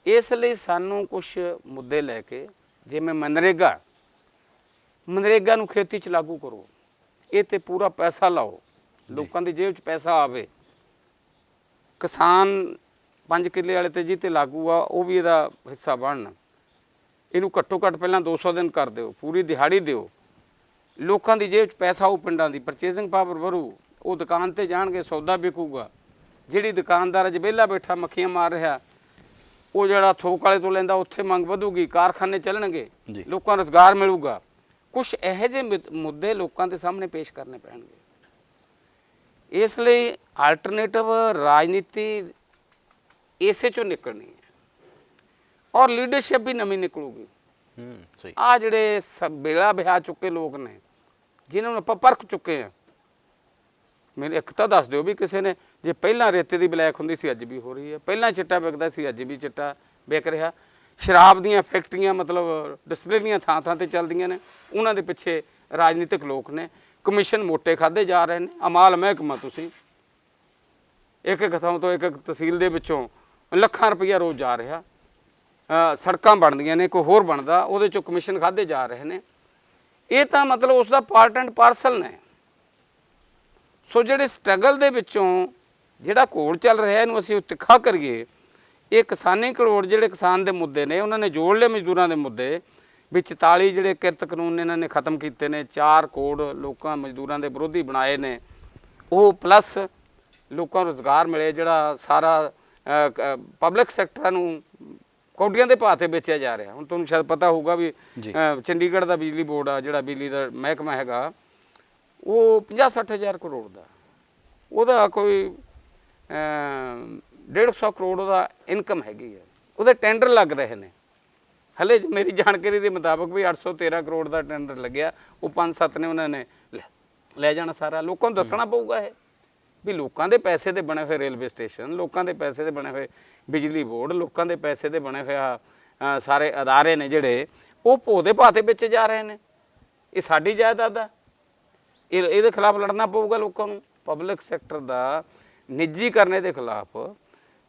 ਇਸ ਲਈ ਸਾਨੂੰ ਕੁਝ ਮੁੱਦੇ ਲੈ ਕੇ, ਜਿਵੇਂ ਮਨਰੇਗਾ ਨੂੰ ਖੇਤੀ 'ਚ ਲਾਗੂ ਕਰੋ, ਇਹ ਤੇ ਪੂਰਾ ਪੈਸਾ ਲਾਓ, ਲੋਕਾਂ ਦੀ ਜੇਬ 'ਚ ਪੈਸਾ ਆਵੇ। ਕਿਸਾਨ 5 ਕਿੱਲੇ ਵਾਲੇ ਤੇ ਜੀ ਤੇ ਲਾਗੂ ਆ, ਉਹ ਵੀ ਇਹਦਾ ਹਿੱਸਾ ਬਣਨ। ਇਹਨੂੰ ਘੱਟੋ ਘੱਟ ਪਹਿਲਾਂ 200 ਦਿਨ ਕਰ ਦਿਓ, ਪੂਰੀ ਦਿਹਾੜੀ ਦਿਓ, ਲੋਕਾਂ ਦੀ ਜੇਬ 'ਚ ਪੈਸਾ ਆਊ, ਪਿੰਡਾਂ ਦੀ ਪਰਚੇਜ਼ਿੰਗ ਪਾਵਰ ਵਧੂ, ਉਹ ਦੁਕਾਨ ਤੇ ਜਾਣਗੇ, ਸੌਦਾ ਵਿਕੂਗਾ। ਜਿਹੜੀ ਦੁਕਾਨਦਾਰ ਅੱਜ ਵਿਹਲਾ ਬੈਠਾ ਮੱਖੀਆਂ ਮਾਰ ਰਿਹਾ, ਉਹ ਜਿਹੜਾ ਥੋਕ ਵਾਲੇ ਤੋਂ ਲੈਂਦਾ ਉੱਥੇ ਮੰਗ ਵਧੂਗੀ, ਕਾਰਖਾਨੇ ਚੱਲਣਗੇ, ਲੋਕਾਂ ਨੂੰ ਰੁਜ਼ਗਾਰ ਮਿਲੂਗਾ। ਕੁਛ ਇਹੋ ਜਿਹੇ ਮੁੱਦੇ ਲੋਕਾਂ ਦੇ ਸਾਹਮਣੇ ਪੇਸ਼ ਕਰਨੇ ਪੈਣਗੇ। ਇਸ ਲਈ ਆਲਟਰਨੇਟਿਵ ਰਾਜਨੀਤੀ ਇਸੇ ਚੋਂ ਨਿਕਲਣੀ ਹੈ, ਔਰ ਲੀਡਰਸ਼ਿਪ ਵੀ ਨਵੀਂ ਨਿਕਲੂਗੀ। ਸਹੀ। ਆ ਜਿਹੜੇ ਬੇੜਾ ਬਿਹਾ ਚੁੱਕੇ ਲੋਕ ਨੇ, ਜਿਨ੍ਹਾਂ ਨੂੰ ਆਪਾਂ ਪਰਖ ਚੁੱਕੇ ਹਾਂ, ਮੈਨੂੰ ਇੱਕ ਤਾਂ ਦੱਸ ਦਿਓ ਵੀ ਕਿਸੇ ਨੇ, ਜੇ ਪਹਿਲਾਂ ਰੇਤੇ ਦੀ ਬਲੈਕ ਹੁੰਦੀ ਸੀ ਅੱਜ ਵੀ ਹੋ ਰਹੀ ਹੈ, ਪਹਿਲਾਂ ਚਿੱਟਾ ਵਿਕਦਾ ਸੀ ਅੱਜ ਵੀ ਚਿੱਟਾ ਵਿਕ ਰਿਹਾ, ਸ਼ਰਾਬ ਦੀਆਂ ਫੈਕਟਰੀਆਂ ਮਤਲਬ ਡਿਸਟਿਲਰੀਆਂ ਥਾਂ ਥਾਂ ਤੇ ਚੱਲਦੀਆਂ ਨੇ, ਉਹਨਾਂ ਦੇ ਪਿੱਛੇ ਰਾਜਨੀਤਿਕ ਲੋਕ ਨੇ, ਕਮਿਸ਼ਨ ਮੋਟੇ ਖਾਦੇ ਜਾ ਰਹੇ ਨੇ। ਅਮਾਲ ਮਹਿਕਮਾ ਤੁਸੀਂ ਇੱਕ ਇੱਕ ਥਾਂ ਤੋਂ, ਇੱਕ ਇੱਕ ਤਹਿਸੀਲ ਦੇ ਵਿੱਚੋਂ ਲੱਖਾਂ ਰੁਪਈਆ ਰੋਜ਼ ਜਾ ਰਿਹਾ, ਸੜਕਾਂ ਬਣਦੀਆਂ ਨੇ, ਕੋਈ ਹੋਰ ਬਣਦਾ, ਉਹਦੇ 'ਚੋਂ ਕਮਿਸ਼ਨ ਖਾਦੇ ਜਾ ਰਹੇ ਨੇ। ਇਹ ਤਾਂ ਮਤਲਬ ਉਸ ਦਾ ਪਾਰਟ ਐਂਡ ਪਾਰਸਲ ਨੇ। ਸੋ ਜਿਹੜੇ ਸਟਰਗਲ ਦੇ ਵਿੱਚੋਂ ਜਿਹੜਾ ਘੋਲ ਚੱਲ ਰਿਹਾ, ਇਹਨੂੰ ਅਸੀਂ ਤਿੱਖਾ ਕਰੀਏ। ਇਹ ਕਿਸਾਨੀ ਕਰੋੜ ਜਿਹੜੇ ਕਿਸਾਨ ਦੇ ਮੁੱਦੇ ਨੇ, ਉਹਨਾਂ ਨੇ ਜੋੜ ਲਏ ਮਜ਼ਦੂਰਾਂ ਦੇ ਮੁੱਦੇ ਵੀ 44 ਜਿਹੜੇ ਕਿਰਤ ਕਾਨੂੰਨ ਇਹਨਾਂ ਨੇ ਖਤਮ ਕੀਤੇ ਨੇ, 4 ਕੋਡ ਲੋਕਾਂ ਮਜ਼ਦੂਰਾਂ ਦੇ ਵਿਰੋਧੀ ਬਣਾਏ ਨੇ, ਉਹ ਪਲੱਸ ਲੋਕਾਂ ਨੂੰ ਰੁਜ਼ਗਾਰ ਮਿਲੇ। ਜਿਹੜਾ ਸਾਰਾ ਪਬਲਿਕ ਸੈਕਟਰਾਂ ਨੂੰ ਕੌਡੀਆਂ ਦੇ ਭਾਅ 'ਤੇ ਵੇਚਿਆ ਜਾ ਰਿਹਾ। ਹੁਣ ਤੁਹਾਨੂੰ ਸ਼ਾਇਦ ਪਤਾ ਹੋਊਗਾ ਵੀ ਚੰਡੀਗੜ੍ਹ ਦਾ ਬਿਜਲੀ ਬੋਰਡ ਆ, ਜਿਹੜਾ ਬਿਜਲੀ ਦਾ ਮਹਿਕਮਾ ਹੈਗਾ, ਉਹ 50-60 ਹਜ਼ਾਰ ਕਰੋੜ ਦਾ, ਉਹਦਾ ਕੋਈ 150 ਕਰੋੜ ਉਹਦਾ ਇਨਕਮ ਹੈਗੀ ਹੈ। ਉਹਦੇ ਟੈਂਡਰ ਲੱਗ ਰਹੇ ਨੇ ਹਲੇ, ਮੇਰੀ ਜਾਣਕਾਰੀ ਦੇ ਮੁਤਾਬਕ ਵੀ 813 ਕਰੋੜ ਦਾ ਟੈਂਡਰ ਲੱਗਿਆ। ਉਹ 5-7 ਨੇ ਉਹਨਾਂ ਨੇ ਲੈ ਜਾਣਾ ਸਾਰਾ। ਲੋਕਾਂ ਨੂੰ ਦੱਸਣਾ ਪਊਗਾ ਇਹ ਵੀ ਲੋਕਾਂ ਦੇ ਪੈਸੇ ਦੇ ਬਣੇ ਹੋਏ ਰੇਲਵੇ ਸਟੇਸ਼ਨ, ਲੋਕਾਂ ਦੇ ਪੈਸੇ ਦੇ ਬਣੇ ਹੋਏ ਬਿਜਲੀ ਬੋਰਡ, ਲੋਕਾਂ ਦੇ ਪੈਸੇ ਦੇ ਬਣੇ ਹੋਏ ਸਾਰੇ ਅਦਾਰੇ ਨੇ ਜਿਹੜੇ, ਉਹ ਭੋਂ ਦੇ ਭਾਅ 'ਤੇ ਵੇਚੇ ਜਾ ਰਹੇ ਨੇ। ਇਹ ਸਾਡੀ ਜਾਇਦਾਦ ਆ, ਇਹਦੇ ਖਿਲਾਫ ਲੜਨਾ ਪਊਗਾ ਲੋਕਾਂ ਨੂੰ। ਪਬਲਿਕ ਸੈਕਟਰ ਦਾ ਨਿੱਜੀ ਕਰਨੇ ਦੇ ਖਿਲਾਫ,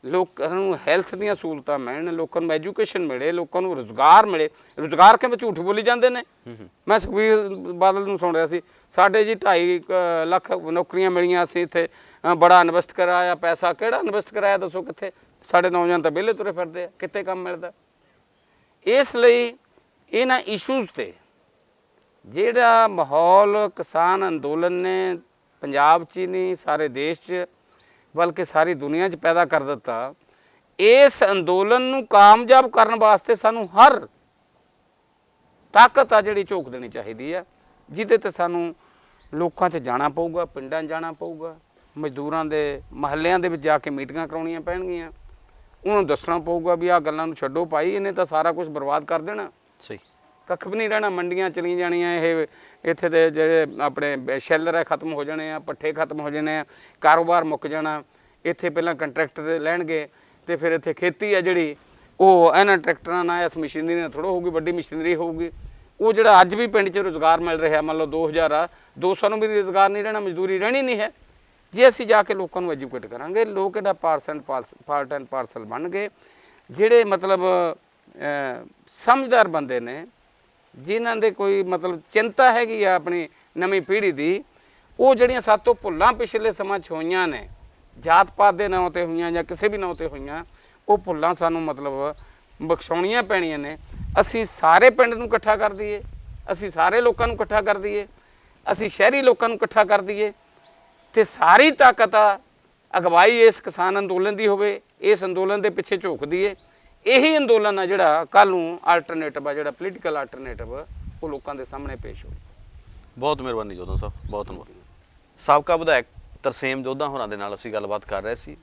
ਲੋਕਾਂ ਨੂੰ ਹੈਲਥ ਦੀਆਂ ਸਹੂਲਤਾਂ ਮਿਲਣ, ਲੋਕਾਂ ਨੂੰ ਐਜੂਕੇਸ਼ਨ ਮਿਲੇ, ਲੋਕਾਂ ਨੂੰ ਰੁਜ਼ਗਾਰ ਮਿਲੇ। ਰੁਜ਼ਗਾਰ ਕਿਵੇਂ ਝੂਠ ਬੋਲੀ ਜਾਂਦੇ ਨੇ। ਮੈਂ ਸੁਖਬੀਰ ਬਾਦਲ ਨੂੰ ਸੁਣ ਰਿਹਾ ਸੀ, ਸਾਡੇ ਜੀ 2.5 ਲੱਖ ਨੌਕਰੀਆਂ ਮਿਲੀਆਂ, ਅਸੀਂ ਇੱਥੇ ਬੜਾ ਇਨਵੈਸਟ ਕਰਾਇਆ ਪੈਸਾ। ਕਿਹੜਾ ਇਨਵੈਸਟ ਕਰਾਇਆ ਦੱਸੋ ਕਿੱਥੇ? ਸਾਡੇ ਨੌਜਵਾਨ ਤਾਂ ਵਿਹਲੇ ਤੁਰੇ ਫਿਰਦੇ ਆ, ਕਿੱਥੇ ਕੰਮ ਮਿਲਦਾ। ਇਸ ਲਈ ਇਹਨਾਂ ਇਸ਼ੂਜ਼ 'ਤੇ ਜਿਹੜਾ ਮਾਹੌਲ ਕਿਸਾਨ ਅੰਦੋਲਨ ਨੇ ਪੰਜਾਬ 'ਚ ਹੀ ਨਹੀਂ, ਸਾਰੇ ਦੇਸ਼ 'ਚ ਬਲਕਿ ਸਾਰੀ ਦੁਨੀਆ 'ਚ ਪੈਦਾ ਕਰ ਦਿੱਤਾ, ਇਸ ਅੰਦੋਲਨ ਨੂੰ ਕਾਮਯਾਬ ਕਰਨ ਵਾਸਤੇ ਸਾਨੂੰ ਹਰ ਤਾਕਤ ਆ ਜਿਹੜੀ ਝੋਕ ਦੇਣੀ ਚਾਹੀਦੀ ਆ, ਜਿਹਦੇ 'ਤੇ ਸਾਨੂੰ ਲੋਕਾਂ 'ਚ ਜਾਣਾ ਪਊਗਾ, ਪਿੰਡਾਂ 'ਚ ਜਾਣਾ ਪਊਗਾ, ਮਜ਼ਦੂਰਾਂ ਦੇ ਮਹੱਲਿਆਂ ਦੇ ਵਿੱਚ ਜਾ ਕੇ ਮੀਟਿੰਗਾਂ ਕਰਾਉਣੀਆਂ ਪੈਣਗੀਆਂ, ਉਹਨਾਂ ਨੂੰ ਦੱਸਣਾ ਪਊਗਾ ਵੀ ਆਹ ਗੱਲਾਂ ਨੂੰ ਛੱਡੋ ਭਾਈ, ਇਹਨੇ ਤਾਂ ਸਾਰਾ ਕੁਝ ਬਰਬਾਦ ਕਰ ਦੇਣਾ। ਸਹੀ। ਕੱਖ ਵੀ ਨਹੀਂ ਰਹਿਣਾ, ਮੰਡੀਆਂ ਚਲੀਆਂ ਜਾਣੀਆਂ, ਇਹ ਇੱਥੇ ਦੇ ਜਿਹੜੇ ਆਪਣੇ ਸ਼ੈਲਰ ਹੈ ਖਤਮ ਹੋ ਜਾਣੇ ਆ, ਪੱਠੇ ਖਤਮ ਹੋ ਜਾਣੇ ਆ, ਕਾਰੋਬਾਰ ਮੁੱਕ ਜਾਣਾ। ਇੱਥੇ ਪਹਿਲਾਂ ਕੰਟਰੈਕਟ ਤੇ ਲੈਣਗੇ ਅਤੇ ਫਿਰ ਇੱਥੇ ਖੇਤੀ ਆ ਜਿਹੜੀ, ਉਹ ਇਹਨਾਂ ਟਰੈਕਟਰਾਂ ਨਾਲ, ਇਸ ਮਸ਼ੀਨਰੀ ਨਾਲ ਥੋੜ੍ਹਾ ਹੋਊਗੀ, ਵੱਡੀ ਮਸ਼ੀਨਰੀ ਹੋਊਗੀ। ਉਹ ਜਿਹੜਾ ਅੱਜ ਵੀ ਪਿੰਡ 'ਚ ਰੁਜ਼ਗਾਰ ਮਿਲ ਰਿਹਾ, ਮੰਨ ਲਓ 2000 ਆ, 200 ਨੂੰ ਵੀ ਰੁਜ਼ਗਾਰ ਨਹੀਂ ਰਹਿਣਾ, ਮਜ਼ਦੂਰੀ ਰਹਿਣੀ ਨਹੀਂ ਹੈ। ਜੇ ਅਸੀਂ ਜਾ ਕੇ ਲੋਕਾਂ ਨੂੰ ਐਜੂਕੇਟ ਕਰਾਂਗੇ, ਲੋਕ ਇਹਦਾ ਪਾਰਟ ਐਂਡ ਪਾਰਸਲ ਬਣ ਗਏ। ਜਿਹੜੇ ਮਤਲਬ ਸਮਝਦਾਰ ਬੰਦੇ ਨੇ, ਜਿਨ੍ਹਾਂ ਦੇ ਕੋਈ ਮਤਲਬ ਚਿੰਤਾ ਹੈਗੀ ਆ ਆਪਣੀ ਨਵੀਂ ਪੀੜ੍ਹੀ ਦੀ, ਉਹ ਜਿਹੜੀਆਂ ਸਾਤੋਂ ਭੁੱਲਾਂ ਪਿਛਲੇ ਸਮਾਂ 'ਚ ਹੋਈਆਂ ਨੇ, ਜਾਤ ਪਾਤ ਦੇ ਨਾਂ 'ਤੇ ਹੋਈਆਂ ਜਾਂ ਕਿਸੇ ਵੀ ਨਾਂ 'ਤੇ ਹੋਈਆਂ, ਉਹ ਭੁੱਲਾਂ ਸਾਨੂੰ ਮਤਲਬ ਬਖਸ਼ਾਉਣੀਆਂ ਪੈਣੀਆਂ ਨੇ। ਅਸੀਂ ਸਾਰੇ ਪਿੰਡ ਨੂੰ ਇਕੱਠਾ ਕਰ ਦਈਏ, ਅਸੀਂ ਸਾਰੇ ਲੋਕਾਂ ਨੂੰ ਇਕੱਠਾ ਕਰ ਦਈਏ, ਅਸੀਂ ਸ਼ਹਿਰੀ ਲੋਕਾਂ ਨੂੰ ਇਕੱਠਾ ਕਰ ਦਈਏ, ਅਤੇ ਸਾਰੀ ਤਾਕਤ ਆ ਅਗਵਾਈ ਇਸ ਕਿਸਾਨ ਅੰਦੋਲਨ ਦੀ ਹੋਵੇ, ਇਸ ਅੰਦੋਲਨ ਦੇ ਪਿੱਛੇ ਝੋਕ ਦਈਏ। ਇਹੀ ਅੰਦੋਲਨ ਆ ਜਿਹੜਾ ਕੱਲ੍ਹ ਨੂੰ ਆਲਟਰਨੇਟਿਵ ਆ, ਜਿਹੜਾ ਪੋਲੀਟੀਕਲ ਆਲਟਰਨੇਟਿਵ, ਉਹ ਲੋਕਾਂ ਦੇ ਸਾਹਮਣੇ ਪੇਸ਼ ਹੋਵੇ। ਬਹੁਤ ਮਿਹਰਬਾਨੀ ਜੋਧਾ ਸਾਹਿਬ, ਬਹੁਤ ਧੰਨਵਾਦ। ਸਾਬਕਾ ਵਿਧਾਇਕ ਤਰਸੇਮ ਜੋਧਾ ਹੋਰਾਂ ਦੇ ਨਾਲ ਅਸੀਂ ਗੱਲਬਾਤ ਕਰ ਰਹੇ ਸੀ।